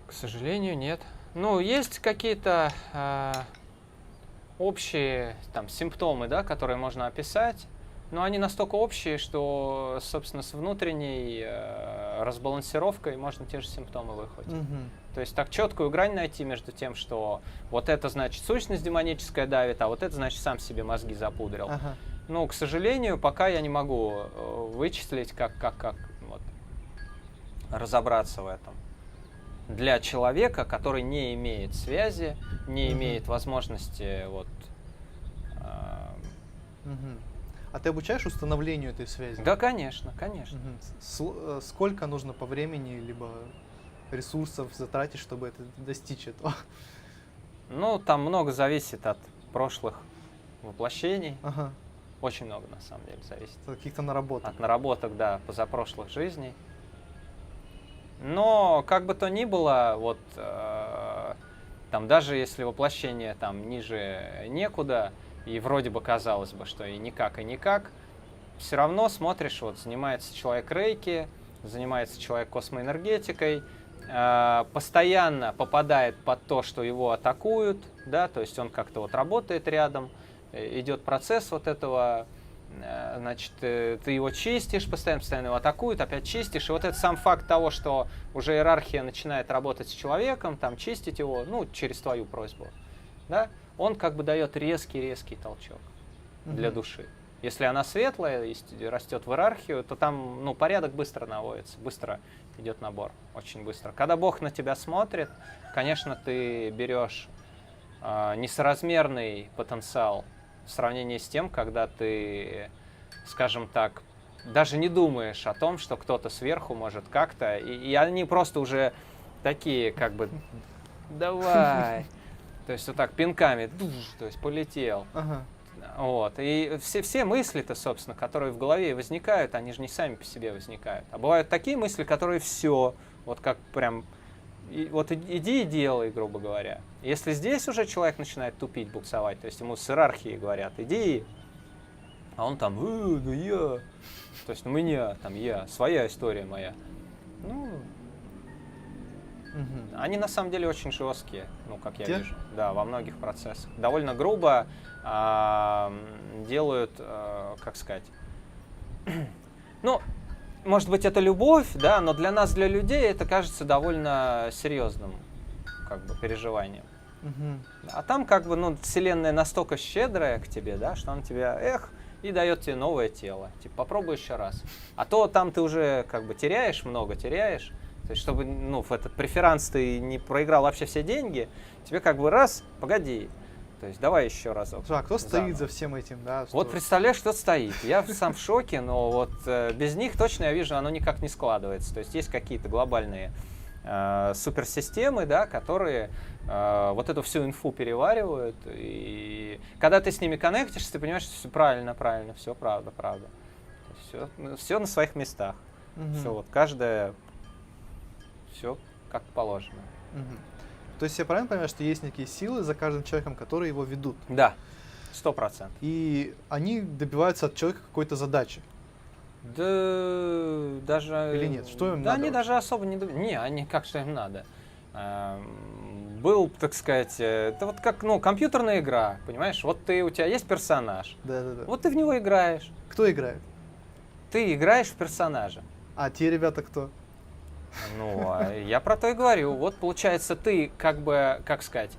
К сожалению, нет. Ну, есть какие-то общие там симптомы, да, которые можно описать, но они настолько общие, что, собственно, с внутренней разбалансировкой можно те же симптомы выхватить. То есть так четкую грань найти между тем, что вот это значит сущность демоническая давит, а вот это значит сам себе мозги запудрил. Ну, к сожалению, пока я не могу вычислить, как вот, разобраться в этом. для человека, который не имеет связи, не имеет возможности вот. Мгм. А ты обучаешь установлению этой связи? Да, конечно, конечно. Мгм. Сколько нужно по времени, либо ресурсов затратить, чтобы достичь этого? Ну, там много зависит от прошлых воплощений. Ага. Очень много, на самом деле, зависит. От каких-то наработок. От наработок, да, позапрошлых жизней. Но, как бы то ни было, вот там даже если воплощение там ниже некуда, и вроде бы казалось бы, что и никак, все равно смотришь, вот занимается человек рейки, занимается человек космоэнергетикой, постоянно попадает под то, что его атакуют, да, то есть он как-то вот работает рядом, идет процесс вот этого, значит, ты его чистишь, постоянно его атакуют, опять чистишь, и вот этот сам факт того, что уже иерархия начинает работать с человеком, там, чистить его, ну, через твою просьбу, да, он как бы дает резкий толчок для души. Если она светлая, растет в иерархию, то там, ну, порядок быстро наводится, быстро идет набор, очень быстро. Когда Бог на тебя смотрит, конечно, ты берешь несоразмерный потенциал в сравнении с тем, когда ты, скажем так, даже не думаешь о том, что кто-то сверху может как-то, и они просто уже такие, как бы, давай, то есть вот так пинками, то есть полетел. Ага. Вот. И все мысли-то, собственно, которые в голове возникают, они же не сами по себе возникают. А бывают такие мысли, которые все, вот как прям, вот иди и делай, грубо говоря. Если здесь уже человек начинает тупить, буксовать, то есть ему с иерархией говорят, иди, а он там, да я, то есть у меня, там я, своя история моя. Ну, они на самом деле очень жесткие, ну, как я вижу, да, во многих процессах. Довольно грубо делают, как сказать, ну, может быть, это любовь, да, но для нас, для людей, это кажется довольно серьезным, как бы, переживанием. А там, как бы, ну, вселенная настолько щедрая к тебе, да, что она тебя, и дает тебе новое тело. Типа, попробуй еще раз. А то там ты уже, как бы, много теряешь. То есть, чтобы, ну, в этот преферанс ты не проиграл вообще все деньги, тебе как бы раз, погоди. То есть, давай еще разок. А кто стоит за всем этим, да? Вот представляешь, кто стоит. Я сам в шоке, но вот без них точно я вижу, оно никак не складывается. То есть, есть какие-то глобальные суперсистемы, да, которые вот эту всю инфу переваривают. И когда ты с ними коннектишься, ты понимаешь, что все правильно, все правда. Все на своих местах. Все, вот каждое, все как положено. То есть я правильно понимаю, что есть некие силы за каждым человеком, которые его ведут? Да, 100%. И они добиваются от человека какой-то задачи? Да, даже... Или нет? Что им да, надо? они даже особо не... Не, они как что им надо. Был, так сказать, это вот как, ну, компьютерная игра, понимаешь? Вот у тебя есть персонаж. Да. Вот ты в него играешь. Кто играет? Ты играешь в персонажа. А те ребята кто? Ну, я про то и говорю. Вот, получается, ты как бы, как сказать...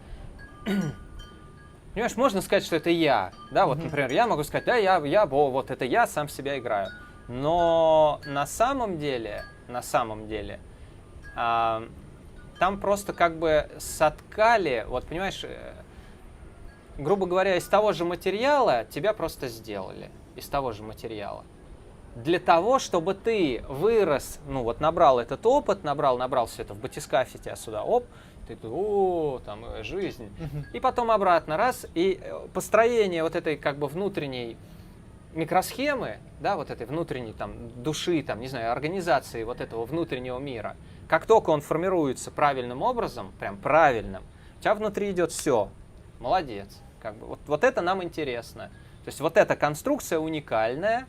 Понимаешь, можно сказать, что это я. Да, вот, например, я могу сказать, да, вот это я сам себя играю. Но на самом деле, там просто как бы соткали, вот понимаешь, грубо говоря, из того же материала тебя просто сделали, из того же материала. Для того, чтобы ты вырос, ну вот набрал этот опыт, набрал все это в батискафе, тебя сюда, ты там жизнь. И потом обратно, раз, и построение вот этой как бы внутренней микросхемы, да, вот этой внутренней там души, там, не знаю, организации вот этого внутреннего мира, как только он формируется правильным образом, прям правильным, у тебя внутри идет все, молодец, как бы, вот это нам интересно. То есть вот эта конструкция уникальная,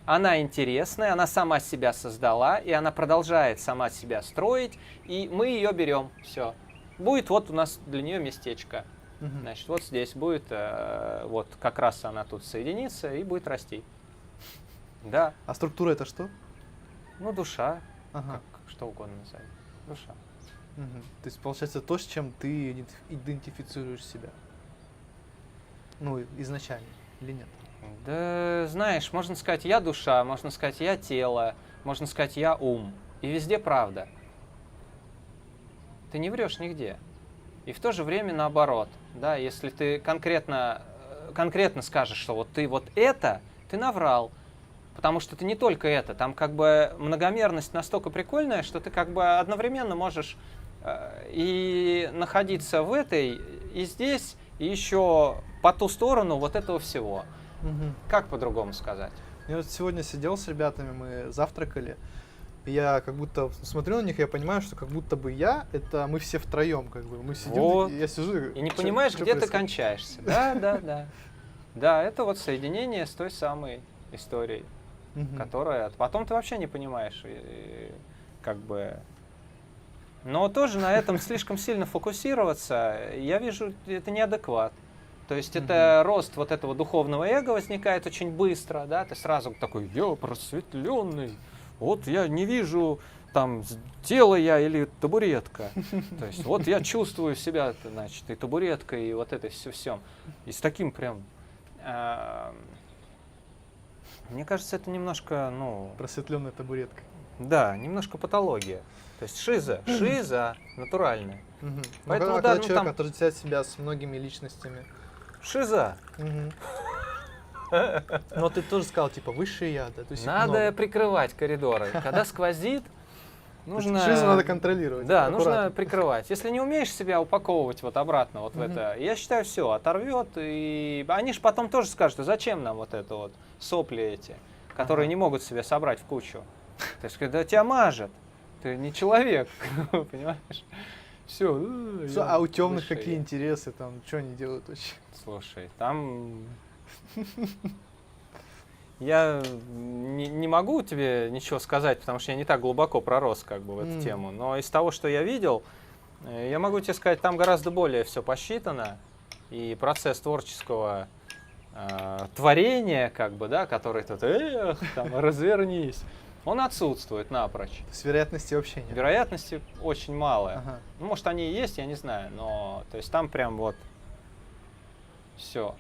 она интересная, она сама себя создала, и она продолжает сама себя строить, и мы ее берем, все. Будет вот у нас для нее местечко. Значит, вот здесь будет, вот как раз она тут соединится и будет расти. Да. А структура это что? Ну, душа, Ага. как что угодно назовем. Душа. То есть, получается, то, с чем ты идентифицируешь себя. Ну, изначально, или нет? Да, знаешь, можно сказать, я душа, можно сказать, я тело, можно сказать, я ум. И везде правда. ты не врешь нигде. И в то же время наоборот, да, если ты конкретно скажешь, что вот ты вот это, ты наврал. Потому что ты не только это, там как бы многомерность настолько прикольная, что ты как бы одновременно можешь и находиться в этой, и здесь, и еще по ту сторону вот этого всего. Мгм. Как по-другому сказать? Я вот сегодня сидел с ребятами, мы завтракали, и я как будто смотрю на них, и я понимаю, что как будто бы это мы все втроем, как бы, мы сидим, Вот. я сижу, И не «Чё- понимаешь, чё где ты происходит?» кончаешься. Да, да, да. Да, это вот соединение с той самой историей, Мгм. которая... Потом ты вообще не понимаешь, как бы... Но тоже на этом слишком сильно фокусироваться, я вижу, это неадекват. То есть это рост вот этого духовного эго возникает очень быстро, да, ты сразу такой, я просветленный, вот я не вижу там тело я или табуретка. То есть вот я чувствую себя, значит, и табуреткой, и вот это все. И с таким прям... Мне кажется, это немножко, ну... Просветленная табуретка. Да, немножко патология. То есть шиза натуральная. Мгм. Поэтому, когда да, ну, человек там- отождествляет себя с многими личностями. Шиза. Мгм. Но ты тоже сказал, типа, высший я, да? То есть их Надо много. прикрывать коридоры. Когда сквозит, То есть нужно... шизу надо контролировать. Да, аккуратно. нужно прикрывать. Если не умеешь себя упаковывать вот обратно вот в Мгм. это, я считаю, все, оторвет. И они же потом тоже скажут, а зачем нам вот это вот сопли эти, которые Ага. не могут себя собрать в кучу. То есть, когда тебя мажет, ты не человек, понимаешь? Все. А у темных какие интересы, там, что они делают вообще? Слушай, там... Я не могу тебе ничего сказать, потому что я не так глубоко пророс как бы в эту тему. Но из того, что я видел, я могу тебе сказать, там гораздо более все посчитано. И процесс творческого творения, как бы, да, который тут, там, развернись, он отсутствует напрочь. То есть вероятности вообще нет. Вероятности очень малая. Ага. Ну, может, они и есть, я не знаю, но то есть там прям вот все.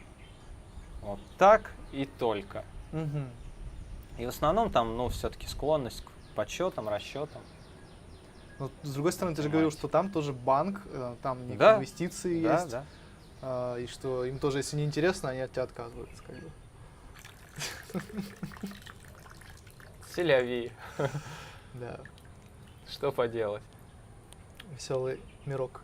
Вот так и только. Мгм. И в основном там, ну, все-таки склонность к подсчетам, расчетам. Но с другой стороны, ты же говорил, что там тоже банк, там некие Да. инвестиции Да, есть, да. и что им тоже, если не интересно, они от тебя отказываются. Как бы. Селяви. Да, Что поделать? веселый мирок.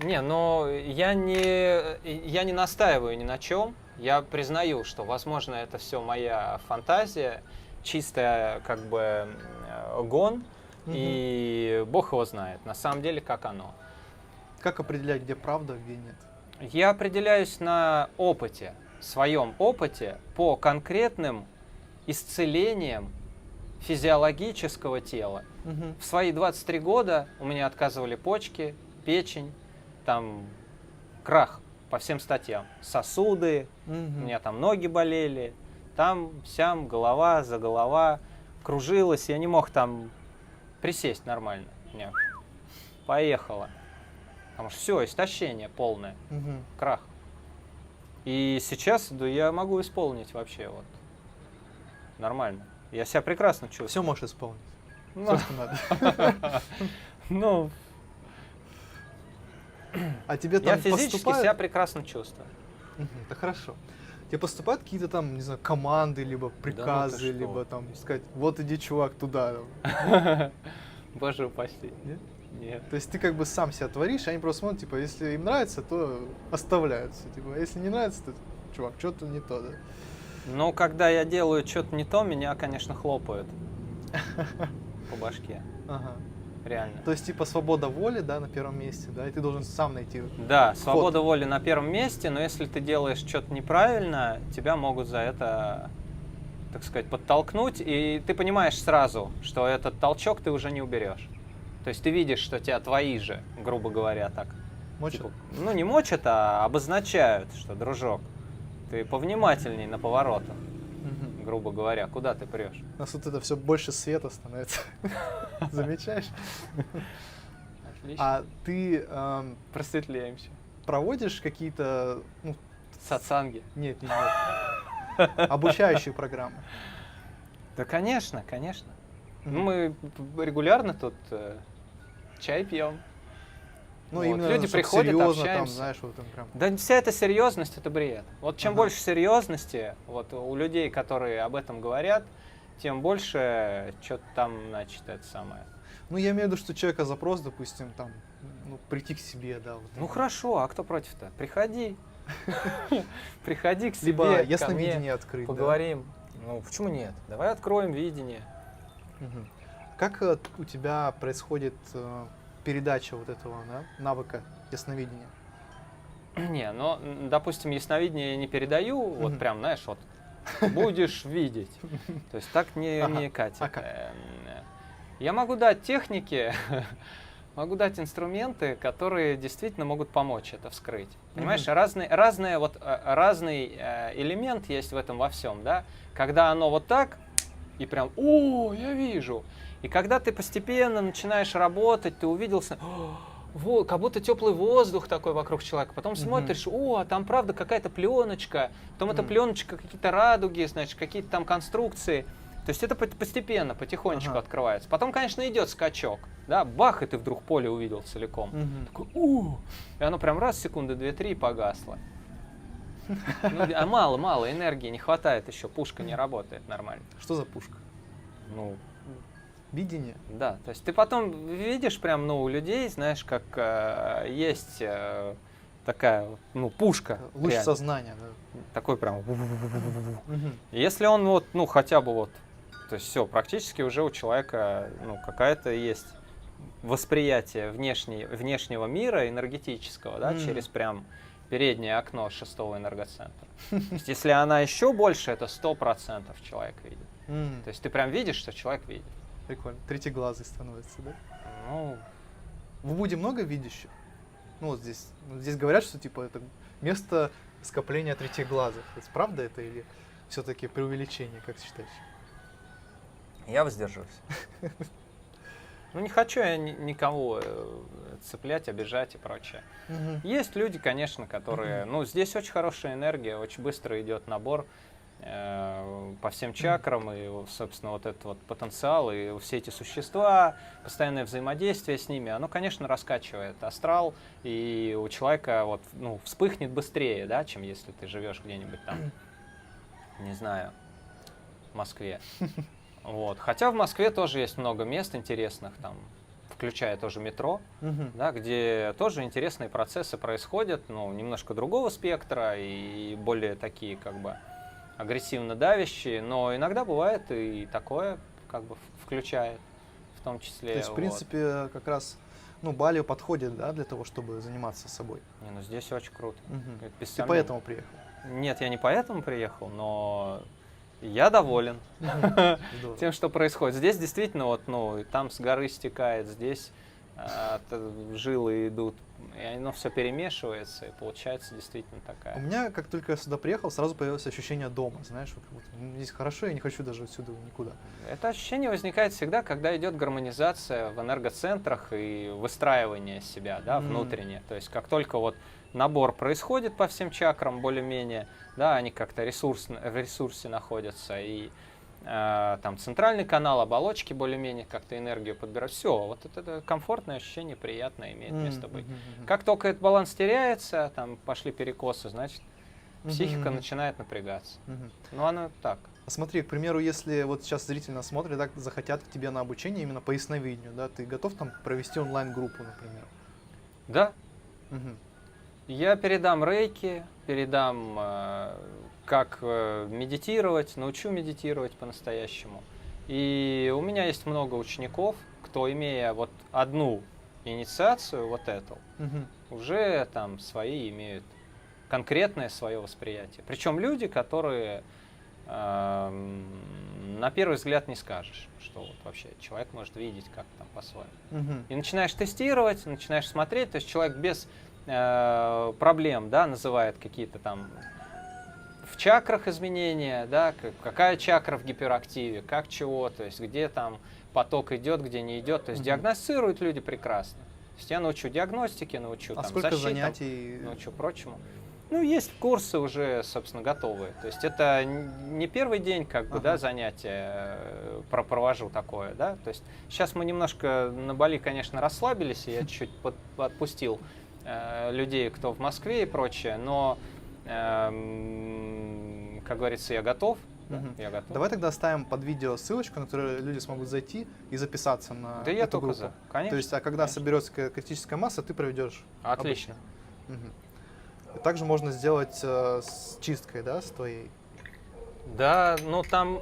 Не, но я не настаиваю ни на чем. Я признаю, что, возможно, это все моя фантазия, чистая, как бы, гон, и Бог его знает, на самом деле, как оно. Как определять, где правда, где нет? Я определяюсь на опыте, своем опыте по конкретным исцелениям физиологического тела. Мгм. В свои 23 года у меня отказывали почки, печень, там крах по всем статьям. Сосуды, у Мгм. меня там ноги болели, там, сям, голова за голова кружилась, я не мог там присесть нормально. Мне поехало. Потому что все, истощение полное, Мгм. крах. И сейчас, да, я могу исполнить вообще вот нормально. Я себя прекрасно чувствую. Все можешь исполнить. Ну, Все, что надо. ну, А тебе я там физически поступают... себя прекрасно чувствую. Мгм, это хорошо. Тебе поступают какие-то там, не знаю, команды, либо приказы, что. либо там сказать, вот иди, чувак, туда. там. Боже упаси. Нет? Нет. То есть ты как бы сам себя творишь, а они просто смотрят, типа, если им нравится, то оставляются. Типа, а если не нравится, то, чувак, что-то не то, да? Ну, когда я делаю что-то не то, меня, конечно, хлопают по башке. Ага. Реально. То есть, типа, свобода воли, да, на первом месте, да, и ты должен сам найти. Да, свобода воли на первом месте, но если ты делаешь что-то неправильно, тебя могут за это, так сказать, подтолкнуть, и ты понимаешь сразу, что этот толчок ты уже не уберешь. То есть ты видишь, что тебя твои же, грубо говоря, так, Мочат? типа, ну не мочат, а обозначают, что, дружок, ты повнимательней на поворотах, Мгм. грубо говоря, куда ты прешь. У нас вот это все больше света становится. Замечаешь? Отлично. А ты Просветлеемся. проводишь какие-то, ну, Сатсанги. нет, обучающие программы? Да, конечно, конечно. Мгм. Мы регулярно тут чай пьем. Ну, Вот, именно люди чтоб приходят, серьезно, там, общаемся. знаешь, вот там прям. Да вся эта серьезность — это бред. Вот чем Ага. больше серьезности вот, у людей, которые об этом говорят, тем больше что-то там, значит, это самое. Ну, я имею в виду, что у человека запрос, допустим, там, ну, прийти к себе, да. Вот, Ну хорошо, а кто против-то? Приходи. Приходи к себе, Либо ко ясновидение мне, открыть, да. поговорим. Ну почему нет? Давай откроем видение. Мгм. Как у тебя происходит передача вот этого, да, навыка ясновидения? Не, ну, допустим, ясновидение я не передаю, вот Мгм. прям, знаешь, вот будешь видеть. То есть так Ага. не катит. А как? Я могу дать техники, могу дать инструменты, которые действительно могут помочь это вскрыть. Понимаешь, разный элемент есть в этом во всем, да? Когда оно вот так, и прям, о, я вижу. И когда ты постепенно начинаешь работать, ты увиделся, вот, как будто теплый воздух такой вокруг человека. Потом смотришь, о, а там правда какая-то пленочка, потом эта пленочка, какие-то радуги, значит, какие-то там конструкции. То есть это постепенно, потихонечку Ага. открывается. Потом, конечно, идет скачок, да, бах, и ты вдруг поле увидел целиком. Мгм. Такой, и оно прям раз, секунды 2-3 и погасло. Ну, а мало энергии, не хватает еще, пушка не работает нормально. Что за пушка? Ну, Видение? да, то есть ты потом видишь прям, ну, у людей, знаешь, как есть такая, ну, пушка. Луч реально. сознания, да. Такой прям. Мгм. Если он вот, ну, хотя бы вот, то есть все, практически уже у человека, ну, какая-то есть восприятие внешнего мира энергетического, да, через прям переднее окно 6-го энергоцентра. То есть если она еще больше, это 100% человек видит. Мгм. То есть ты прям видишь, что человек видит. Прикольно. Третьеглазый становится, да? Ну, В Будде много видящих? Ну, вот здесь, здесь говорят, что типа это место скопления третьеглазых. Это правда это или все-таки преувеличение, как ты считаешь? я воздержусь. Ну, не хочу я никого цеплять, обижать и прочее. Мгм. Есть люди, конечно, которые... Ну, здесь очень хорошая энергия, очень быстро идет набор по всем чакрам, и, собственно, вот этот вот потенциал, и все эти существа, постоянное взаимодействие с ними, оно, конечно, раскачивает астрал, и у человека вот, ну, вспыхнет быстрее, да, чем если ты живешь где-нибудь там, не знаю, в Москве. Вот. Хотя в Москве тоже есть много мест интересных, там, включая тоже метро, Мгм. да, где тоже интересные процессы происходят, ну, немножко другого спектра и более такие, как бы, агрессивно давящие, но иногда бывает и такое, как бы, включает, в том числе. То есть, в вот. принципе, как раз, ну, Бали подходит, да, для того, чтобы заниматься собой. Не, ну, здесь очень круто. Мгм. Это без Ты сомнений. поэтому приехал? Нет, я не поэтому приехал, но я доволен Здорово. тем, что происходит. Здесь действительно, вот, ну, и там с горы стекает, здесь жилы идут, и оно все перемешивается, и получается действительно У такая. меня, как только я сюда приехал, сразу появилось ощущение дома, знаешь, вот, как будто, здесь хорошо, я не хочу даже отсюда никуда. Это ощущение возникает всегда, когда идет гармонизация в энергоцентрах и выстраивание себя, да, внутреннее. То есть как только вот набор происходит по всем чакрам более-менее, да, они как-то в ресурсе находятся, и там центральный канал, оболочки более-менее как-то энергию подбирают. Все, вот это комфортное ощущение, приятное имеет место быть. Как только этот баланс теряется, там пошли перекосы, значит, психика начинает напрягаться. Ну, оно так. Смотри, к примеру, если вот сейчас зрители нас смотрят, да, захотят к тебе на обучение именно по ясновидению, да, ты готов там провести онлайн-группу, например? Да, Мгм. я передам рейки, передам, как медитировать, научу медитировать по-настоящему. И у меня есть много учеников, кто, имея вот одну инициацию, вот эту, Мгм. уже там свои имеют конкретное свое восприятие. Причем люди, которые на первый взгляд не скажешь, что вот вообще человек может видеть как там по-своему. Мгм. И начинаешь тестировать, начинаешь смотреть, то есть человек без проблем, да, называет какие-то там в чакрах изменения, да, какая чакра в гиперактиве, как чего, то есть где там поток идет, где не идет, то есть диагностируют люди прекрасно. То есть я научу диагностике, научу А там сколько защитам, занятий? научу прочему. Ну, есть курсы уже, собственно, готовые. То есть это не первый день, как бы, да, занятия провожу такое, да. То есть сейчас мы немножко на Бали, конечно, расслабились, и я чуть отпустил людей, кто в Москве и прочее, но, как говорится, я готов. Да, я готов. Давай тогда оставим под видео ссылочку, на которую люди смогут зайти и записаться на Да я эту только группу. за. Конечно. То есть, а когда конечно. соберется критическая масса, ты проведешь. Отлично. Также можно сделать с чисткой, да, с твоей. Да, ну там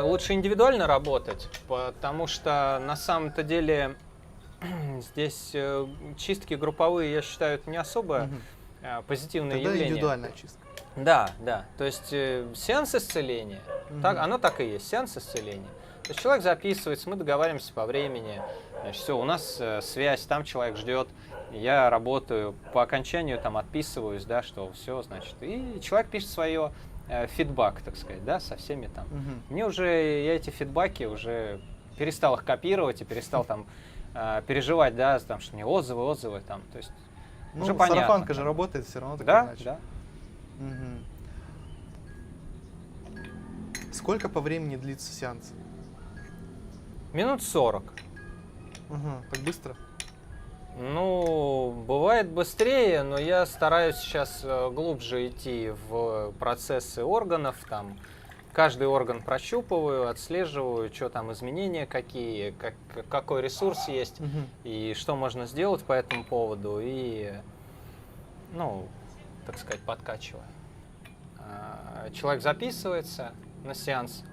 лучше индивидуально работать, потому что на самом-то деле здесь чистки групповые, я считаю, это не особо позитивное Тогда явление. индивидуальная чистка. Да, да. То есть сеанс исцеления, так, оно так и есть, сеанс исцеления. То есть человек записывается, мы договариваемся по времени, значит, все, у нас связь, там человек ждет, я работаю, по окончанию там отписываюсь, да, что все, значит, и человек пишет свое фидбак, так сказать, да, со всеми там. Мне уже, я эти фидбаки уже перестал их копировать и перестал там переживать, да, там, что мне отзывы, там, то есть Ну, уже понятно. сарафанка же работает все равно. Да, да. Сколько по времени длится сеанс? Минут 40. Так быстро? Ну, бывает быстрее, но я стараюсь сейчас глубже идти в процессы органов, там, каждый орган прощупываю, отслеживаю, что там изменения какие, какой ресурс есть, и что можно сделать по этому поводу, и, ну, так сказать, подкачиваю. Человек записывается на сеанс,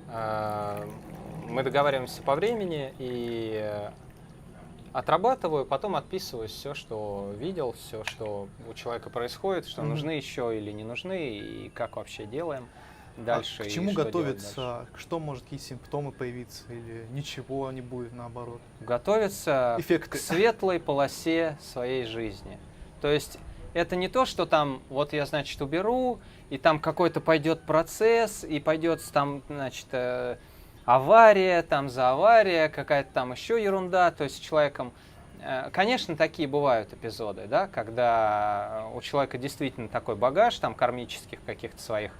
мы договариваемся по времени, и отрабатываю, потом отписываюсь все, что видел, все, что у человека происходит, что нужны еще или не нужны, и как вообще делаем дальше. К чему и что готовиться? делать дальше. Что может, какие симптомы появиться? Или ничего не будет, наоборот? Готовиться Эффекты. к светлой полосе своей жизни. То есть это не то, что там, вот я, значит, уберу, и там какой-то пойдет процесс, и пойдет там, значит, авария, там за авария, какая-то там еще ерунда, то есть с человеком. Конечно, такие бывают эпизоды, да, когда у человека действительно такой багаж там кармических каких-то своих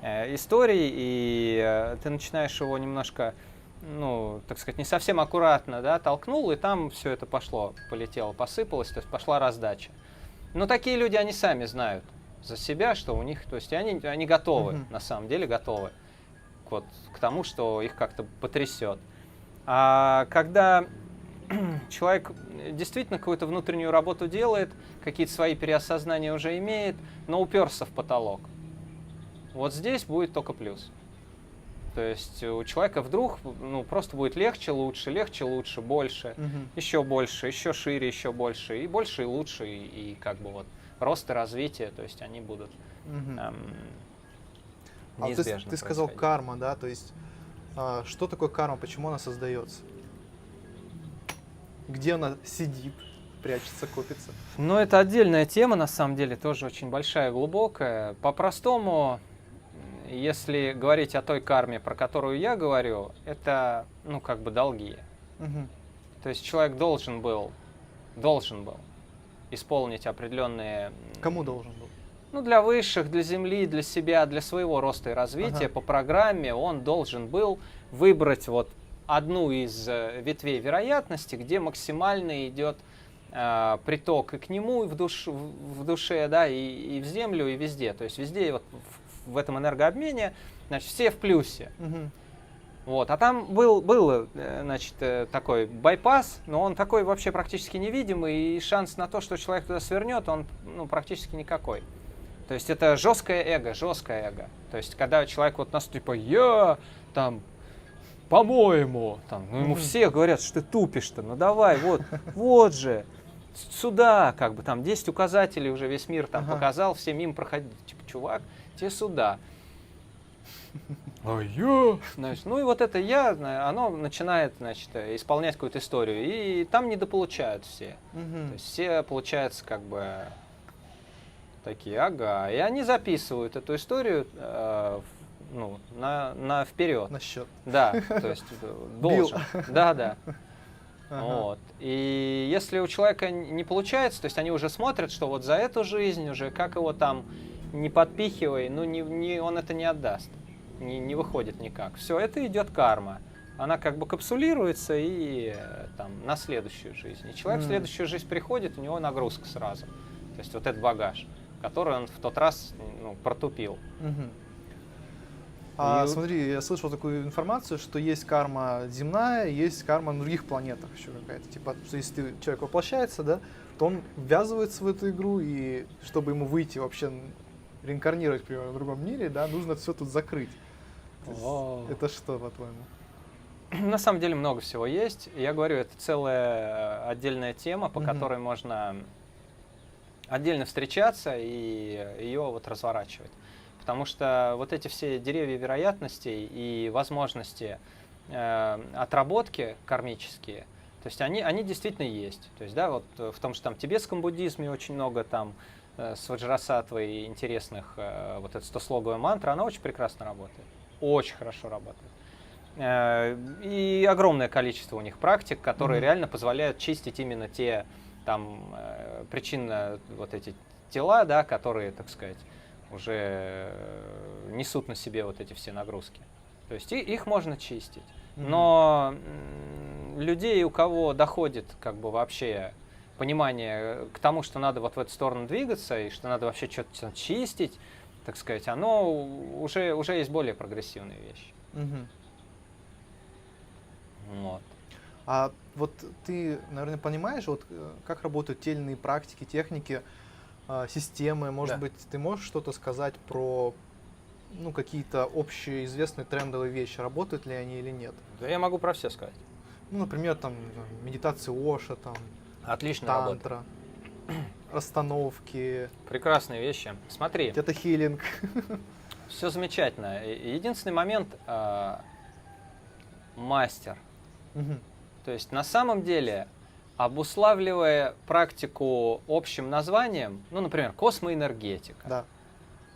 историй, и ты начинаешь его немножко, ну, так сказать, не совсем аккуратно, да, толкнул, и там все это пошло, полетело, посыпалось, то есть пошла раздача. Но такие люди, они сами знают за себя, что у них, то есть они готовы, на самом деле готовы вот к тому, что их как-то потрясет. А когда человек действительно какую-то внутреннюю работу делает, какие-то свои переосознания уже имеет, но уперся в потолок, вот здесь будет только плюс. То есть у человека вдруг, ну, просто будет легче, лучше, больше, еще шире, еще больше, и лучше, и как бы вот рост и развитие, то есть они будут неизбежно ты сказал происходить. карма, да? То есть что такое карма, почему она создается? Где она сидит, прячется, копится? Ну, это отдельная тема, на самом деле, тоже очень большая, глубокая. По-простому, если говорить о той карме, про которую я говорю, это, ну, как бы долги. То есть человек должен был исполнить определенные... Кому должен был? Ну, для высших, для Земли, для себя, для своего роста и развития по программе он должен был выбрать вот одну из ветвей вероятности, где максимально идет приток и к нему, и в душе, да, и в Землю, и везде. То есть везде вот в этом энергообмене, значит, все в плюсе. Вот. А там был, значит, такой байпас, но он такой вообще практически невидимый, и шанс на то, что человек туда свернет, он, ну, практически никакой. То есть это жесткое эго. То есть когда человек вот нас типа я там, по-моему, там, ну ему все говорят, что ты тупишь-то, ну давай, вот же, сюда, как бы там 10 указателей уже весь мир там показал, все мимо проходили, типа, чувак, тебе сюда. А я? Значит, ну и вот это я, оно начинает, значит, исполнять какую-то историю, и там недополучают все. То есть все, получается, как бы такие, ага, и они записывают эту историю ну, на вперед. На счет. Да, то есть должен. Да. Ага. Вот. И если у человека не получается, то есть они уже смотрят, что вот за эту жизнь уже, как его там не подпихивай, ну он это не отдаст, не выходит никак. Все, это идет карма. Она как бы капсулируется и там на следующую жизнь. И человек в следующую жизнь приходит, у него нагрузка сразу. То есть вот этот багаж, который он в тот раз протупил. Мгм. А И- смотри, я слышал такую информацию, что есть карма земная, есть карма на других планетах еще какая-то. Типа, что если человек воплощается, да, то он ввязывается в эту игру, и чтобы ему выйти вообще реинкарнировать, например, в другом мире, да, нужно все тут закрыть. То есть О. это что, по-твоему? На самом деле много всего есть. Я говорю, это целая отдельная тема, по Мгм. которой можно отдельно встречаться и ее вот разворачивать. Потому что вот эти все деревья вероятностей и возможности отработки кармические, то есть они действительно есть. То есть, да, вот в том же там тибетском буддизме очень много там с Ваджрасаттвой интересных, вот эта 100-слоговая мантра, она очень прекрасно работает. Очень хорошо работает. И огромное количество у них практик, которые Мгм. реально позволяют чистить именно те там причинно вот эти тела, да, которые, так сказать, уже несут на себе вот эти все нагрузки. То есть их можно чистить. Мгм. Но людей, у кого доходит как бы вообще понимание к тому, что надо вот в эту сторону двигаться и что надо вообще что-то чистить, так сказать, оно уже есть более прогрессивные вещи. Мгм. Вот. А вот ты, наверное, понимаешь, вот как работают те или иные практики, техники, системы? Может Да. быть, ты можешь что-то сказать про какие-то общеизвестные трендовые вещи, работают ли они или нет? Да я могу про все сказать. Ну, например, там не знаю, медитация Оша, там Отлично работает. тантра, расстановки, Прекрасные вещи. Смотри, тета-хилинг. все замечательно. Единственный момент мастер. Мгм. То есть на самом деле, обуславливая практику общим названием, ну, например, космоэнергетика, Да.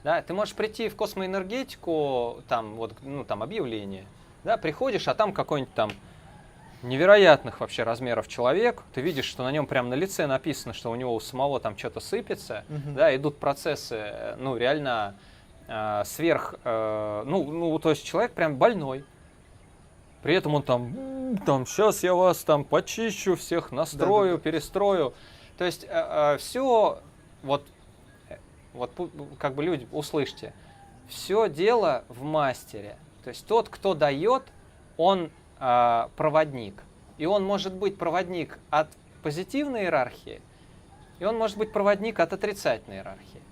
да, ты можешь прийти в космоэнергетику, там вот, там объявление, да, приходишь, а там какой-нибудь там невероятных вообще размеров человек, ты видишь, что на нем прямо на лице написано, что у него у самого там что-то сыпется, Мгм. да, идут процессы, реально сверх, то есть человек прям больной. При этом он там, сейчас я вас там почищу, всех настрою, Да-да-да. перестрою. То есть все, вот как бы люди, услышьте, все дело в мастере. То есть тот, кто дает, он проводник. И он может быть проводник от позитивной иерархии, и он может быть проводник от отрицательной иерархии.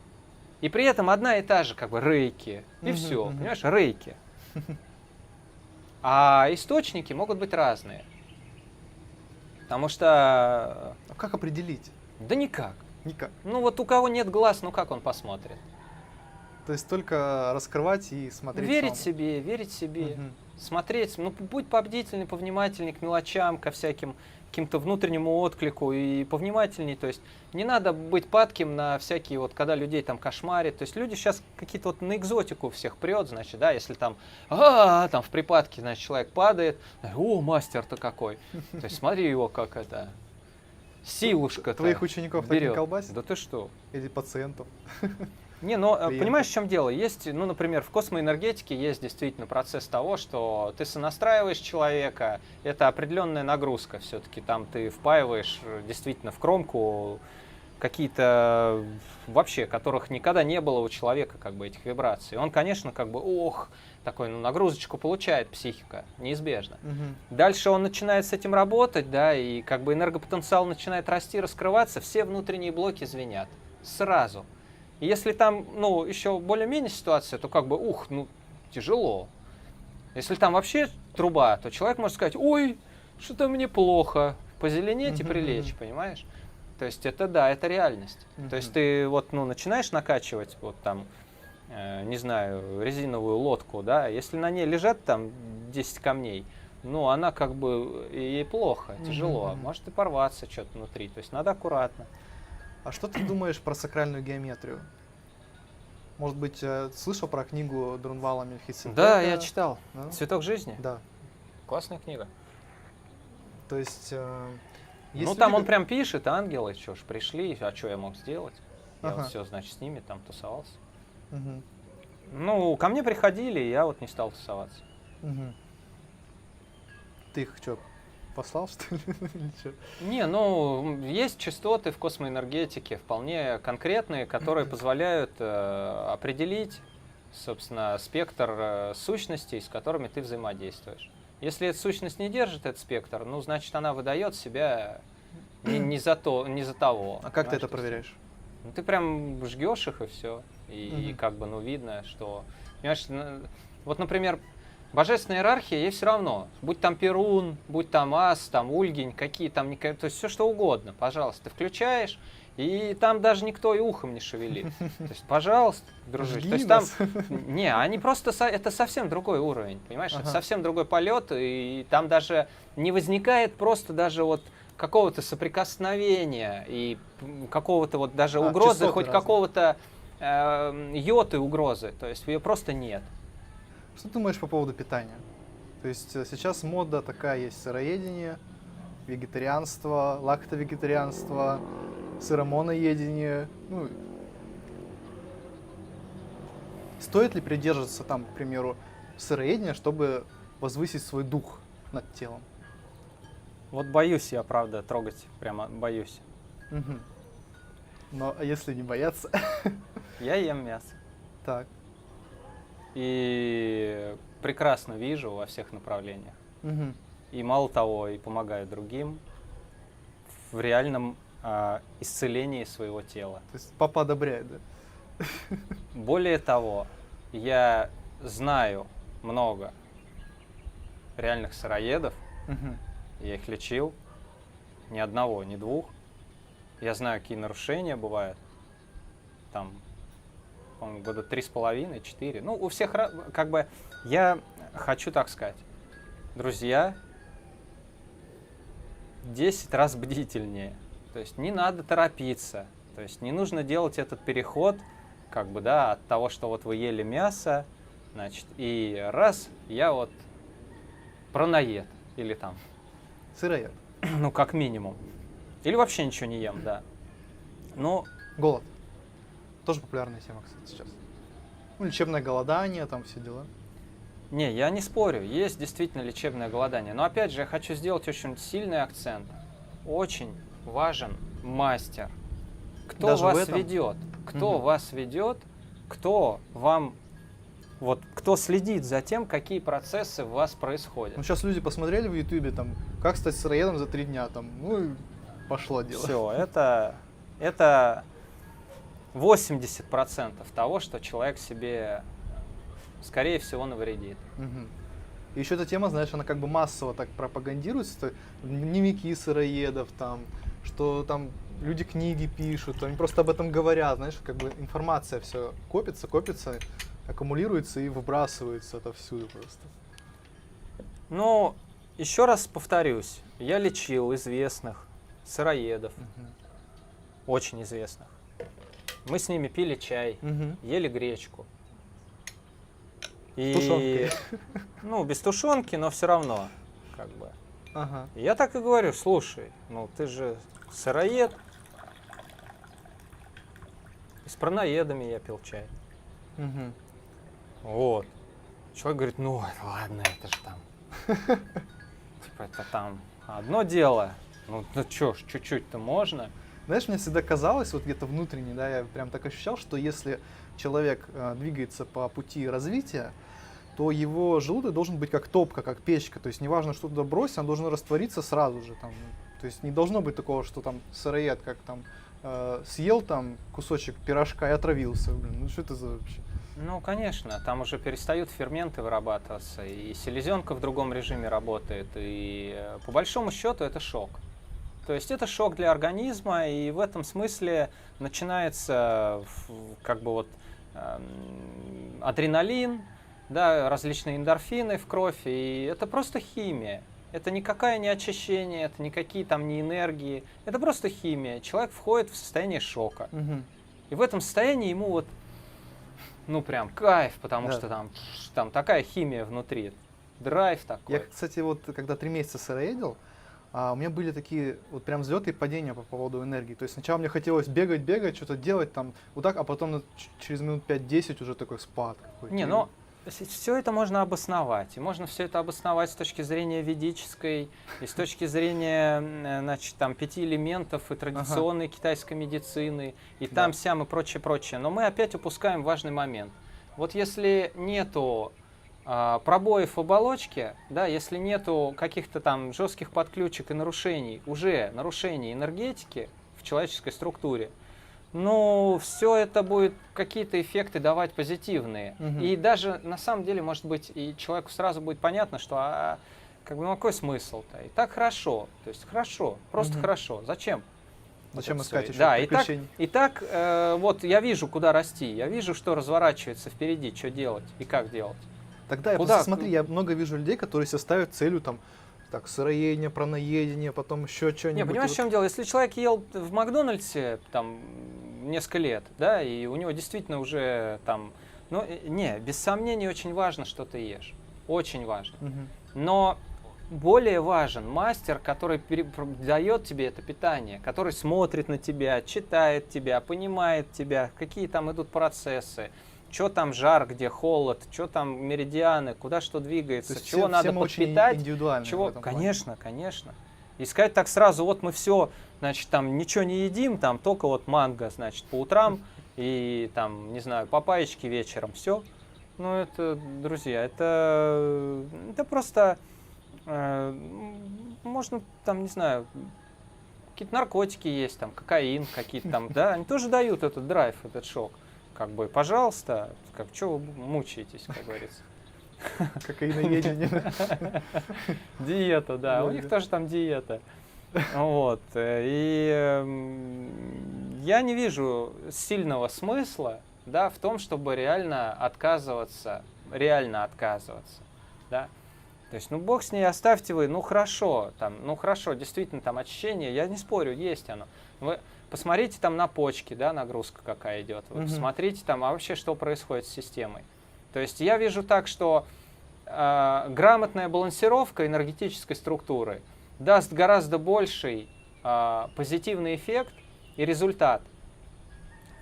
И при этом одна и та же как бы рейки, и Мгм, все, мгм. понимаешь, рейки. А источники могут быть разные. Потому что, А как определить? да никак. Никак. Ну вот у кого нет глаз, ну как он посмотрит? То есть только раскрывать и смотреть Верить самому. верить себе, Мгм. смотреть, будь побдительный, повнимательней к мелочам, ко всяким каким-то внутреннему отклику и повнимательней. То есть не надо быть падким на всякие вот, когда людей там кошмарит. То есть люди сейчас какие-то вот на экзотику всех прет, значит, да, если там, там в припадке, значит, человек падает, о, мастер-то какой. То есть смотри его, как это, силушка-то Твоих учеников так не берет. колбасит? Да ты что? Или пациентов? Не, ну, Клиентов. понимаешь, в чем дело? Есть, например, в космоэнергетике есть действительно процесс того, что ты сонастраиваешь человека, это определенная нагрузка все-таки, там ты впаиваешь действительно в кромку какие-то вообще, которых никогда не было у человека, как бы, этих вибраций. Он, конечно, как бы, такой, нагрузочку получает психика, неизбежно. Мгм. Дальше он начинает с этим работать, да, и как бы энергопотенциал начинает расти, раскрываться, все внутренние блоки звенят сразу. И если там, еще более-менее ситуация, то как бы, тяжело. Если там вообще труба, то человек может сказать, ой, что-то мне плохо, позеленеть и Мгм, прилечь, мгм. понимаешь? То есть это, да, это реальность. Мгм. То есть ты вот, начинаешь накачивать вот там, не знаю, резиновую лодку, да, если на ней лежат там 10 камней, она как бы, ей плохо, тяжело, Мгм. может и порваться что-то внутри, то есть надо аккуратно. А что ты думаешь про сакральную геометрию? Может быть, слышал про книгу Друнвала Мельхиседека? Да, я читал. Да? «Цветок жизни». Да. Классная книга. То есть... Ну, есть там люди, он прям пишет, ангелы, что ж, пришли, а что я мог сделать? Я Ага. вот все, значит, с ними там тусовался. Мгм, Ну, ко мне приходили, и я вот не стал тусоваться. мгм. Ты их что, послал, что ли? Или чё? Не, ну, есть частоты в космоэнергетике вполне конкретные, которые позволяют определить, собственно, спектр сущностей, с которыми ты взаимодействуешь. Если эта сущность не держит этот спектр, ну, значит, она выдает себя не за того. А как ты понимаешь, это то есть, проверяешь? ну, ты прям жгешь их и все. И Мгм. как бы, ну, видно, что... Понимаешь, вот, например, божественная иерархия, ей все равно. Будь там Перун, будь там Ас, там Ульгень, какие там... То есть все что угодно, пожалуйста. Ты включаешь, и там даже никто и ухом не шевелит. То есть, пожалуйста, дружище. Жги То есть там... нас. Не, они просто... Это совсем другой уровень, понимаешь? Это Ага. совсем другой полет, и там даже не возникает просто даже вот какого-то соприкосновения и какого-то вот даже угрозы, частоты хоть разные. какого-то йоты угрозы. То есть ее просто нет. Что ты думаешь по поводу питания? То есть сейчас мода такая есть: сыроедение, вегетарианство, лактовегетарианство, сыромоноедение. Ну, стоит ли придерживаться там, к примеру, сыроедения, чтобы возвысить свой дух над телом? Вот боюсь я, правда, трогать. Прямо боюсь. Мгм. Но а если не бояться? Я ем мясо. Так. И прекрасно вижу во всех направлениях. Мгм. И мало того, и помогаю другим в реальном исцелении своего тела. То есть папа одобряет, да? Более того, я знаю много реальных сыроедов, Мгм. я их лечил, ни одного, ни двух. Я знаю, какие нарушения бывают. Там, по-моему, года 3,5-4. Ну, у всех, как бы, я хочу так сказать. Друзья, 10 раз бдительнее. То есть не надо торопиться. То есть не нужно делать этот переход, как бы, да, от того, что вот вы ели мясо, значит, и раз, я вот пронаед. Или там, Сыроед. ну, как минимум. Или вообще ничего не ем, да. Ну, Голод. Тоже популярная тема, кстати, сейчас. Ну, лечебное голодание, там все дела. не, я не спорю, есть действительно лечебное голодание. Но опять же, я хочу сделать очень сильный акцент. Очень важен мастер. Кто Даже в вас этом? ведет? Кто Мгм. вас ведет? Кто вам... Вот кто следит за тем, какие процессы в вас происходят? Ну, сейчас люди посмотрели в Ютубе, там, как стать сыроедом за 3 дня, там, ну, и пошло дело. Все, это 80% того, что человек себе, скорее всего, навредит. Мгм. И еще эта тема, знаешь, она как бы массово так пропагандируется, то дневники сыроедов, там, что там люди книги пишут, они просто об этом говорят, знаешь, как бы информация все копится, аккумулируется и выбрасывается отовсюду просто. Ну, еще раз повторюсь, я лечил известных сыроедов, очень известных. Мы с ними пили чай, Мгм. ели гречку. И, Тушенкой. ну, без тушенки, но все равно, как бы. Ага. И я так и говорю, слушай, ну ты же сыроед. И с праноедами я пил чай. Мгм. Вот. Человек говорит, ну ладно, это же там. Типа это там одно дело. Ну чё ж, чуть-чуть-то можно. Знаешь, мне всегда казалось, вот где-то внутренне, да, я прям так ощущал, что если человек двигается по пути развития, то его желудок должен быть как топка, как печка. То есть неважно, что туда бросить, он должен раствориться сразу же. Там. То есть не должно быть такого, что там сыроед, как там съел там кусочек пирожка и отравился. Блин, ну что это за вообще? Ну, конечно, там уже перестают ферменты вырабатываться, и селезенка в другом режиме работает, и по большому счету это шок. То есть это шок для организма, и в этом смысле начинается как бы вот адреналин, да, различные эндорфины в кровь, и это просто химия. Это никакое не очищение, это никакие там не энергии, это просто химия. Человек входит в состояние шока. Мгм. И в этом состоянии ему вот, ну прям кайф, потому Да. что там такая химия внутри, драйв такой. Я, кстати, вот когда 3 месяца сыроедил, у меня были такие вот прям взлеты и падения по поводу энергии. То есть сначала мне хотелось бегать, что-то делать там вот так, а потом через минут 5-10 уже такой спад какой-то. Не, но все это можно обосновать. И можно все это обосновать с точки зрения ведической, и с точки зрения, значит, там, 5 элементов и традиционной китайской медицины, и там, сям, и прочее, прочее. Но мы опять упускаем важный момент. Вот если нету пробоев в оболочке, да, если нету каких-то там жестких подключек и нарушений, уже нарушений энергетики в человеческой структуре, ну, все это будет какие-то эффекты давать позитивные. И даже, на самом деле, может быть, и человеку сразу будет понятно, что, как бы, ну, какой смысл-то? И так хорошо, то есть хорошо, просто хорошо. Зачем? Зачем искать еще приключений? Да, и так вот я вижу, куда расти, я вижу, что разворачивается впереди, что делать и как делать. Тогда я просто, смотри, я много вижу людей, которые себе ставят целью там, так, сыроедение, праноедение, потом еще что-нибудь. Не, понимаешь, в чем дело? Если человек ел в Макдональдсе там несколько лет, да, и у него действительно уже там, ну, не, без сомнений очень важно, что ты ешь, очень важно. Но более важен мастер, который дает тебе это питание, который смотрит на тебя, читает тебя, понимает тебя, какие там идут процессы. Что там жар, где холод, что там меридианы, куда что двигается, чего надо подпитать. Чего? Конечно, конечно. Искать так сразу, вот мы все, значит, там ничего не едим, там только вот манго, значит, по утрам и там, не знаю, папаечки вечером, все. Ну, это, друзья, это просто, можно там, не знаю, какие-то наркотики есть, там, кокаин какие-то там, да, они тоже дают этот драйв, этот шок. Как бы, пожалуйста, как, что вы мучаетесь, как говорится. Кокаиноедение. Диета, да, у них тоже там диета. Вот. И я не вижу сильного смысла, да, в том, чтобы реально отказываться, да. То есть, ну, бог с ней, оставьте вы, ну, хорошо, действительно, там, очищение, я не спорю, есть оно. Вы посмотрите там на почки, да, нагрузка какая идет. Вы посмотрите там, а вообще что происходит с системой. То есть я вижу так, что грамотная балансировка энергетической структуры даст гораздо больший позитивный эффект и результат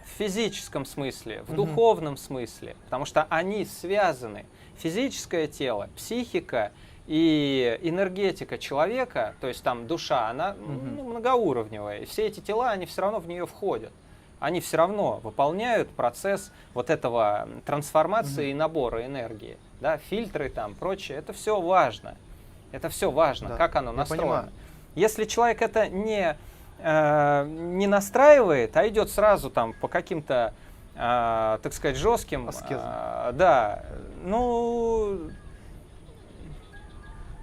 в физическом смысле, в духовном смысле, потому что они связаны. Физическое тело, психика и энергетика человека, то есть там душа, она многоуровневая, и все эти тела, они все равно в нее входят. Они все равно выполняют процесс вот этого трансформации и набора энергии. Да, фильтры там, прочее, это все важно. Это все важно, да, как оно настроено. Понимаю. Если человек это не настраивает, а идет сразу там по каким-то, так сказать, жестким, да, ну...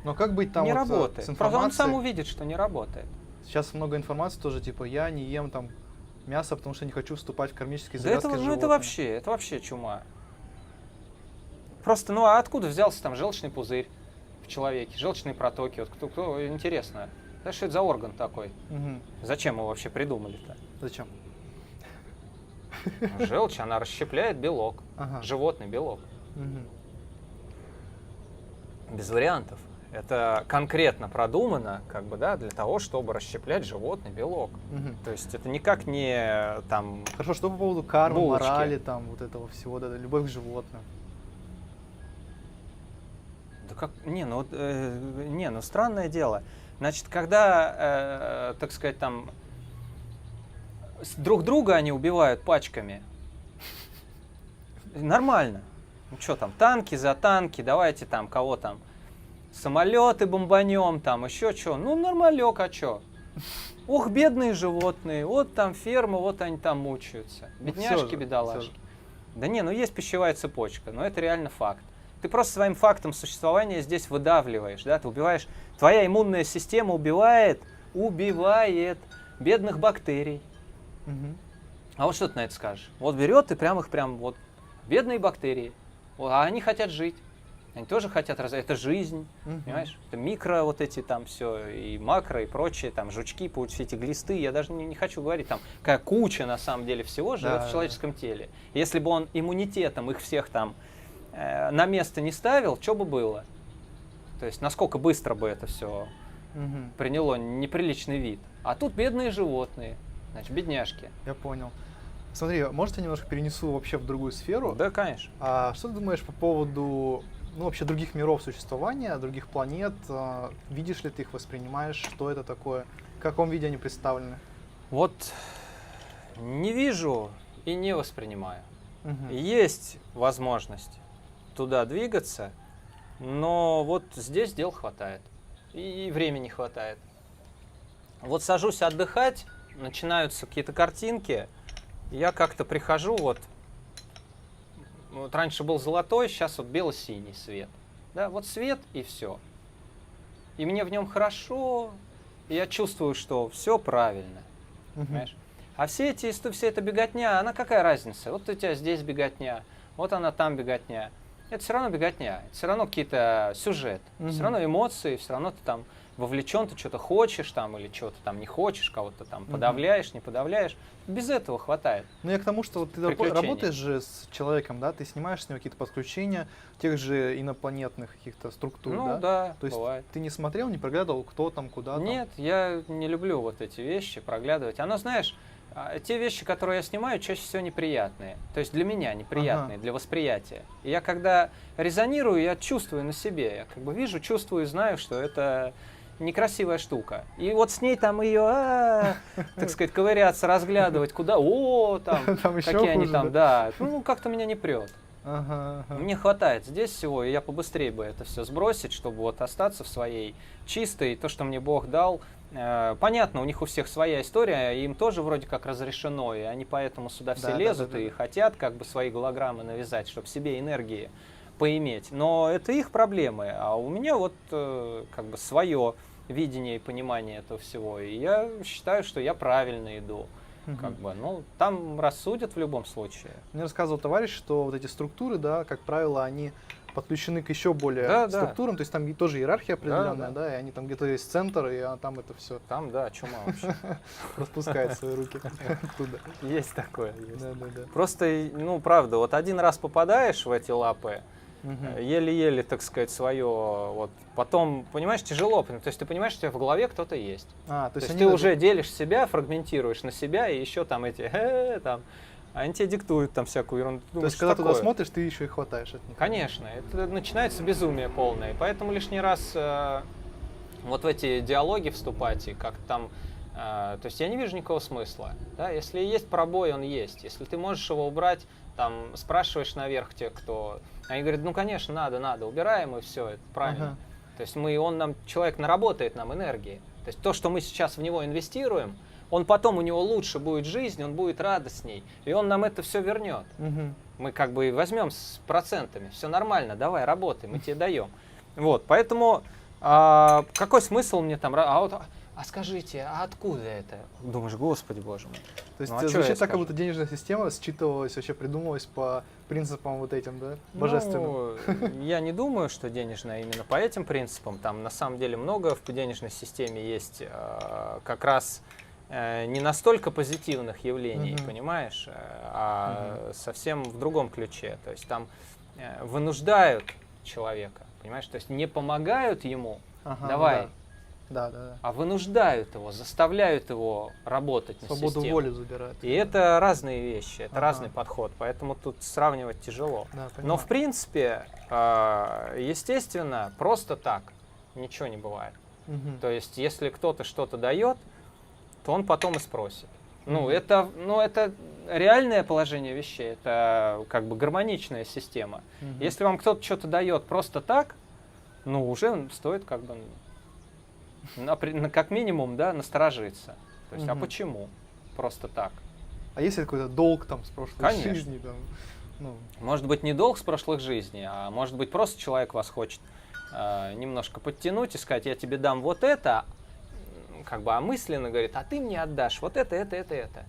Но как быть там не вот работает. с информацией? Правда, он сам увидит, что не работает. Сейчас много информации тоже, типа, я не ем там мясо, потому что не хочу вступать в кармические завязки с животными. Это вообще чума. Просто, ну а откуда взялся там желчный пузырь в человеке, желчные протоки? Вот кто интересно. Знаешь, что это за орган такой? Зачем его вообще придумали-то? Зачем? Желчь, она расщепляет белок, животный белок. Без вариантов. Это конкретно продумано, как бы, да, для того, чтобы расщеплять животный белок. То есть это никак не там. Хорошо, что по поводу кармы, морали, там вот этого всего, да, любовь к животным. Да как? Ну странное дело. Значит, когда, так сказать, там друг друга они убивают пачками, нормально. Ну что там, танки за танки, давайте там кого там. Самолеты бомбанем, там еще что. Ну, нормалек, а что? Ох, бедные животные, вот там ферма, вот они там мучаются. Бедняжки, бедолажки. Да не, ну есть пищевая цепочка, но это реально факт. Ты просто своим фактом существования здесь выдавливаешь, да, ты убиваешь, твоя иммунная система убивает бедных бактерий. А вот что ты на это скажешь? Вот берет и прям вот, бедные бактерии, а они хотят жить. Они тоже хотят это жизнь, понимаешь? Это микро вот эти там все, и макро, и прочее, там жучки, все эти глисты, я даже не хочу говорить, там какая куча на самом деле всего живет в человеческом теле. Если бы он иммунитетом их всех там на место не ставил, что бы было? То есть насколько быстро бы это все Мгм. приняло неприличный вид. А тут бедные животные, значит, бедняжки. Я понял. Смотри, может, я немножко перенесу вообще в другую сферу? Да, конечно. А что ты думаешь по поводу, ну, вообще других миров существования, других планет? Видишь ли ты их, воспринимаешь? Что это такое? В каком виде они представлены? Вот не вижу и не воспринимаю. Мгм. Есть возможность туда двигаться, но вот здесь дел хватает. И времени хватает. Вот сажусь отдыхать, начинаются какие-то картинки, я как-то прихожу, вот раньше был золотой, сейчас вот бело-синий свет. Да, вот свет и все. И мне в нем хорошо, и я чувствую, что все правильно. Мгм. Понимаешь? А вся эта беготня, она какая разница? Вот у тебя здесь беготня, вот она там беготня. Это все равно беготня, это все равно какие-то сюжет, Мгм. все равно эмоции, все равно ты там вовлечен, ты что-то хочешь там или чего-то там не хочешь, кого-то там Мгм. подавляешь, не подавляешь. Без этого хватает. Ну, я к тому, что вот ты Приключений. работаешь же с человеком, да, ты снимаешь с него какие-то подключения тех же инопланетных каких-то структур, Ну да? да, То есть бывает. ты не смотрел, не проглядывал, кто там, куда там? Нет, я не люблю вот эти вещи проглядывать. Оно, знаешь, те вещи, которые я снимаю, чаще всего неприятные. То есть для меня неприятные, для восприятия. И я когда резонирую, я чувствую на себе. Я как бы вижу, чувствую, знаю, что это некрасивая штука. И вот с ней там ее, так сказать, ковыряться, разглядывать, куда, там, Там еще какие они хуже, там, да. Ну, как-то меня не прет. Ага, ага. Мне хватает здесь всего, и я побыстрее бы это все сбросить, чтобы вот остаться в своей чистой, то, что мне Бог дал. Понятно, у них у всех своя история, им тоже вроде как разрешено, и они поэтому сюда все Да, да, лезут да, да, и да. хотят как бы свои голограммы навязать, чтобы себе энергии поиметь. Но это их проблемы, а у меня вот как бы свое видение и понимание этого всего. И я считаю, что я правильно иду. Как бы, ну, там рассудят в любом случае. Мне рассказывал товарищ, что вот эти структуры, да, как правило, они подключены к еще более Да, да. структурам, то есть там тоже иерархия определенная, Да. да, и они там где-то есть центр, и там это все Там, да, чума вообще. распускает свои руки оттуда. Есть такое, есть. Да, да, да. Просто, ну, правда, вот один раз попадаешь в эти лапы, Мгм. еле-еле, так сказать, свое, вот, потом, понимаешь, тяжело, то есть ты понимаешь, что у тебя в голове кто-то есть. То То есть они ты даже- уже делишь себя, фрагментируешь на себя, и еще там эти, там, они тебе диктуют там всякую ерунду. Ты То думаешь, есть, когда что туда такое? смотришь, ты еще и хватаешь от них. Конечно, это начинается безумие полное, и поэтому лишний раз вот в эти диалоги вступать и как там, то есть я не вижу никакого смысла, да, если есть пробой, он есть, если ты можешь его убрать, там, спрашиваешь наверх тех, кто, они говорят, ну, конечно, надо, убираем, и все, это правильно. Ага. То есть человек наработает нам энергии, то есть то, что мы сейчас в него инвестируем, он потом, у него лучше будет жизнь, он будет радостней, и он нам это все вернет. Мгм. Мы как бы возьмем с процентами, все нормально, давай, работай, мы тебе даем. Вот, поэтому какой смысл мне там, а скажите, а откуда это? Думаешь, Господи, Боже мой. То есть Ну, а чё я звучит так, как скажу? будто денежная система считывалась, вообще придумывалась по принципам вот этим, да, божественным. Ну, я не думаю, что денежная именно по этим принципам. Там на самом деле много в денежной системе есть как раз не настолько позитивных явлений, Мгм. понимаешь, совсем в другом ключе. То есть там вынуждают человека, понимаешь, то есть не помогают ему, Ага, давай, ну да, да. а вынуждают его, заставляют его работать на Свободу систему. воли забирают. И это разные вещи, это Ага. разный подход, поэтому тут сравнивать тяжело. Да, Но понимаю. в принципе, естественно, просто так ничего не бывает. Мгм. То есть, если кто-то что-то дает, то он потом и спросит. Мгм. Это реальное положение вещей, это как бы гармоничная система. Мгм. Если вам кто-то что-то дает просто так, ну уже стоит как бы как минимум, да, насторожиться. То есть, а Мгм. почему? Просто так. А есть ли какой-то долг там с прошлой Конечно. жизни? Там, ну, Может быть, не долг с прошлых жизней, а может быть, просто человек вас хочет немножко подтянуть и сказать, я тебе дам вот это, как бы, а мысленно говорит, а ты мне отдашь вот это.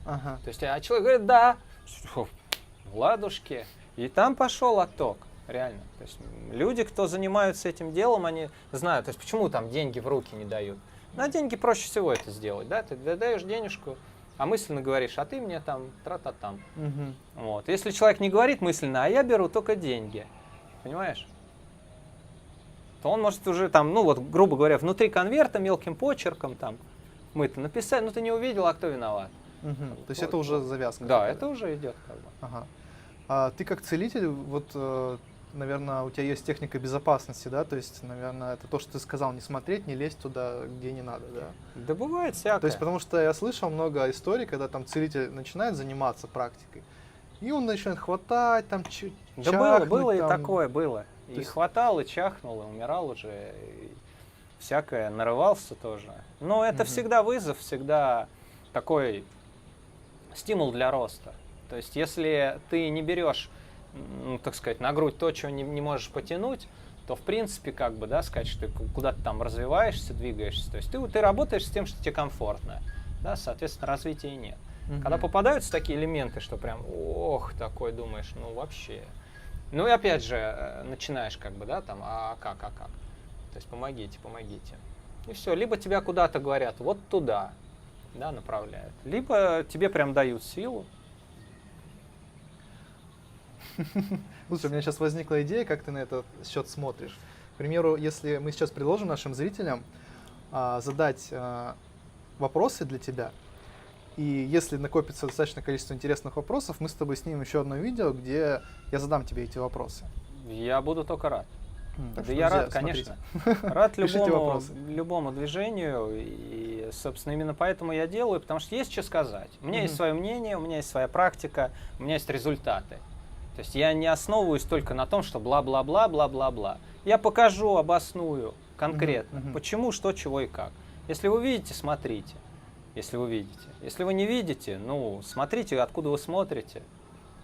ага. То есть, а человек говорит, да, фу, ладушки. И там пошел отток, реально. То есть, люди, кто занимаются этим делом, они знают, то есть, почему там деньги в руки не дают. На деньги проще всего это сделать, да, ты даешь денежку, а мысленно говоришь, а ты мне там, тра-та-там. Мгм. Вот. Если человек не говорит мысленно, а я беру только деньги, понимаешь? то он может уже там, ну вот, грубо говоря, внутри конверта мелким почерком там мы-то написали, но ты не увидел, а кто виноват? Мгм. То есть Вот, это уже вот. завязка. Да, такая. это уже идет как бы. Ага. А ты как целитель, вот, наверное, у тебя есть техника безопасности, да? То есть, наверное, это то, что ты сказал, не смотреть, не лезть туда, где не надо, да? Да бывает всякое. То есть, потому что я слышал много историй, когда там целитель начинает заниматься практикой, и он начинает хватать, там, Да чахнуть, было и там. такое было. То И есть- хватал, и чахнул, и умирал уже, и всякое, нарывался тоже. Но это Мгм. всегда вызов, всегда такой стимул для роста. То есть если ты не берешь, ну, так сказать, на грудь то, чего не можешь потянуть, то в принципе, как бы, да, сказать, что ты куда-то там развиваешься, двигаешься. То есть ты работаешь с тем, что тебе комфортно, да, соответственно, развития нет. Мгм. Когда попадаются такие элементы, что прям, ох, такой думаешь, ну вообще. Ну и опять же, начинаешь как бы, да, там, а как? То есть помогите. И все, либо тебя куда-то говорят, вот туда, да, направляют, либо тебе прям дают силу. Слушай, у меня сейчас возникла идея, как ты на этот счет смотришь. К примеру, если мы сейчас предложим нашим зрителям задать вопросы для тебя, и если накопится достаточное количество интересных вопросов, мы с тобой снимем еще одно видео, где я задам тебе эти вопросы. Я буду только рад. Так Да что, я друзья, рад, конечно. смотрите. Рад Пишите вопросы. любому движению, и, собственно, именно поэтому я делаю, потому что есть что сказать. У меня есть Мгм. свое мнение, у меня есть своя практика, у меня есть результаты. То есть я не основываюсь только на том, что бла-бла-бла, бла-бла-бла. Я покажу, обосную конкретно, Мгм, мгм. почему, что, чего и как. Если вы видите, смотрите. Если вы видите. Если вы не видите, ну, смотрите, откуда вы смотрите.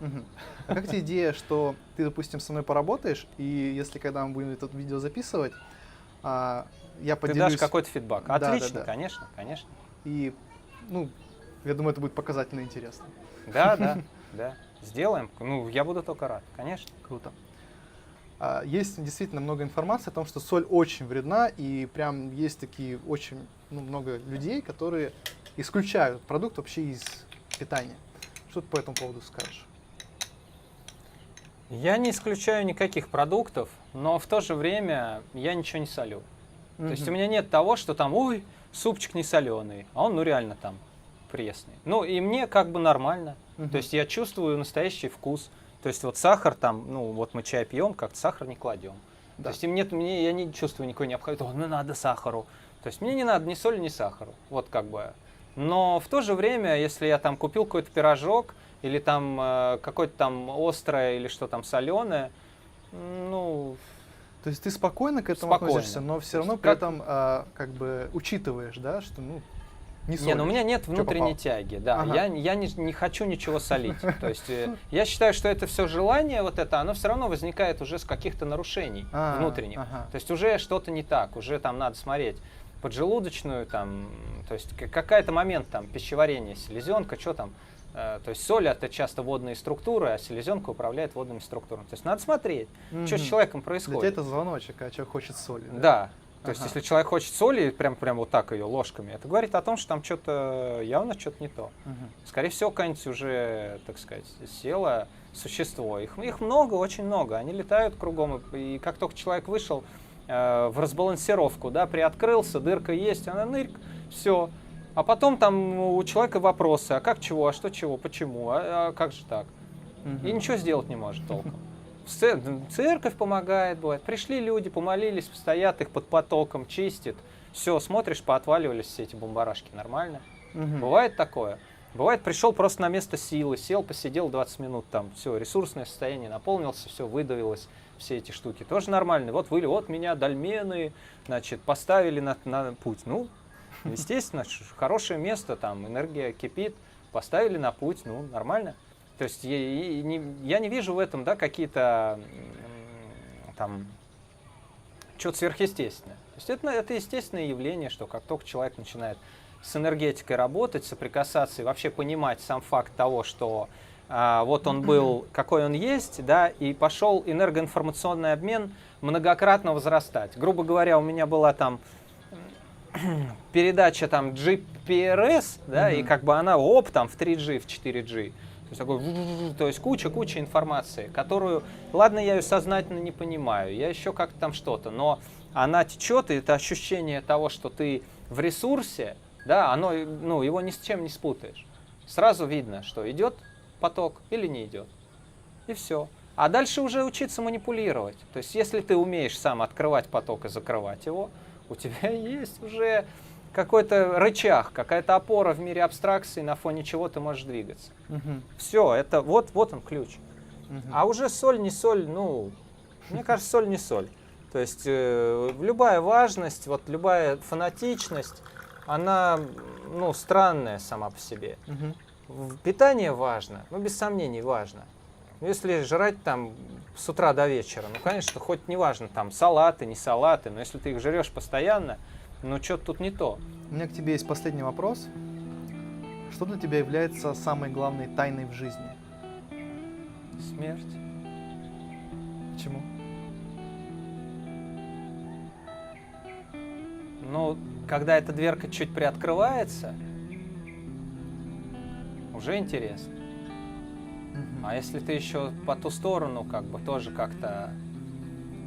Мгм. А как тебе идея, что ты, допустим, со мной поработаешь, и если когда мы будем это видео записывать, я Ты поделюсь... дашь какой-то фидбэк. Да, Отлично, да. конечно. И, ну, я думаю, это будет показательно интересно. Да. Сделаем. Ну, я буду только рад, конечно. Круто. Есть действительно много информации о том, что соль очень вредна, и прям есть такие очень много людей, которые исключают продукт вообще из питания. Что ты по этому поводу скажешь? Я не исключаю никаких продуктов, но в то же время я ничего не солю. То есть у меня нет того, что там, ой, супчик не соленый, а он, ну, реально там пресный. Ну, и мне как бы нормально. Мгм. То есть я чувствую настоящий вкус. То есть вот сахар там, ну, вот мы чай пьем, как-то сахар не кладем. Да. То есть я не чувствую никакой необходимости, ну, надо сахару. То есть мне не надо ни соли, ни сахару. Вот как бы. Но в то же время, если я там купил какой-то пирожок, или там какое-то там острое, или что там соленое, ну, То есть ты спокойно к этому Спокойно. относишься, но все То равно есть при как- этом как бы учитываешь, да, что не соль. не, ну у меня нет внутренней попало. тяги, да, Ага. я не хочу ничего солить. То есть я считаю, что это все желание, вот это, оно все равно возникает уже с каких-то нарушений внутренних. Ага. То есть уже что-то не так, уже там надо смотреть поджелудочную, там, то есть какая-то момент там пищеварения, селезенка, что там. То есть соль это часто водные структуры, а селезенка управляет водными структурами. То есть надо смотреть, что с Мгм. человеком Для происходит. тебя это звоночек, а человек хочет соли. Да. То есть, Ага. если человек хочет соли, прям вот так ее ложками, это говорит о том, что там что-то явно что-то не то. Мгм. Скорее всего, какая-нибудь уже, так сказать, село существо. Их много, очень много. Они летают кругом. И как только человек вышел в разбалансировку, да, приоткрылся, дырка есть, она нырк, все. А потом там у человека вопросы, а как чего, а что чего, почему, а как же так? Мгм. И ничего сделать не может толком. Церковь помогает, бывает. Пришли люди, помолились, стоят их под потоком, чистит. Все, смотришь, поотваливались все эти бомбарашки, нормально. Мгм. Бывает такое. Бывает, пришел просто на место силы, сел, посидел 20 минут, там, все, ресурсное состояние наполнился, все, выдавилось, все эти штуки. Тоже нормально. Вот вот меня дольмены, значит, поставили на путь. Ну, естественно, хорошее место, там, энергия кипит, поставили на путь, ну, нормально. То есть я не вижу в этом, да, какие-то там что-то сверхъестественное. То есть это естественное явление, что как только человек начинает с энергетикой работать, соприкасаться и вообще понимать сам факт того, что вот он был, какой он есть, да, и пошел энергоинформационный обмен многократно возрастать. Грубо говоря, у меня была там передача там GPRS, да, и как бы она там в 3G, в 4G. То есть, то есть куча информации, которую, ладно, я ее сознательно не понимаю, я еще как-то там что-то, но она течет, и это ощущение того, что ты в ресурсе, да, оно, ну, его ни с чем не спутаешь. Сразу видно, что идет поток или не идет. И все. А дальше уже учиться манипулировать. То есть, если ты умеешь сам открывать поток и закрывать его, у тебя есть уже какой-то рычаг, какая-то опора в мире абстракции, на фоне чего ты можешь двигаться. Все, это вот он ключ. А уже соль, не соль, ну, мне кажется, соль, не соль. То есть любая важность, вот любая фанатичность, она, ну, странная сама по себе. Питание важно, ну, без сомнений важно. Если жрать там с утра до вечера, ну, конечно, хоть не важно, там, салаты, не салаты, но если ты их жрешь постоянно, ну, что-то тут не то. У меня к тебе есть последний вопрос. Что для тебя является самой главной тайной в жизни? Смерть. Почему? Ну, когда эта дверка чуть приоткрывается, уже интересно. А если ты еще по ту сторону, как бы, тоже как-то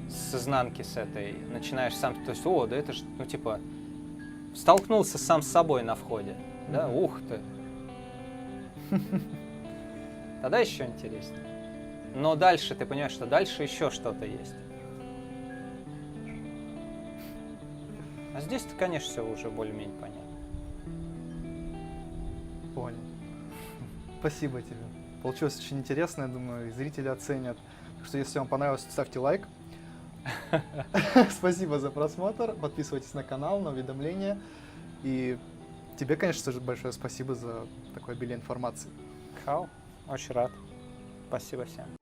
с изнанки с этой начинаешь сам, то есть, о, да это же, ну, типа, столкнулся сам с собой на входе, да, ух ты. Тогда еще интереснее. Но дальше ты понимаешь, что дальше еще что-то есть. А здесь-то, конечно, все уже более-менее понятно. Понял. Спасибо тебе. Получилось очень интересно, я думаю, и зрители оценят. Так что, если вам понравилось, ставьте лайк. Спасибо за просмотр. Подписывайтесь на канал, на уведомления. И тебе, конечно, тоже большое спасибо за такое обилие информации. Хау, очень рад. Спасибо всем.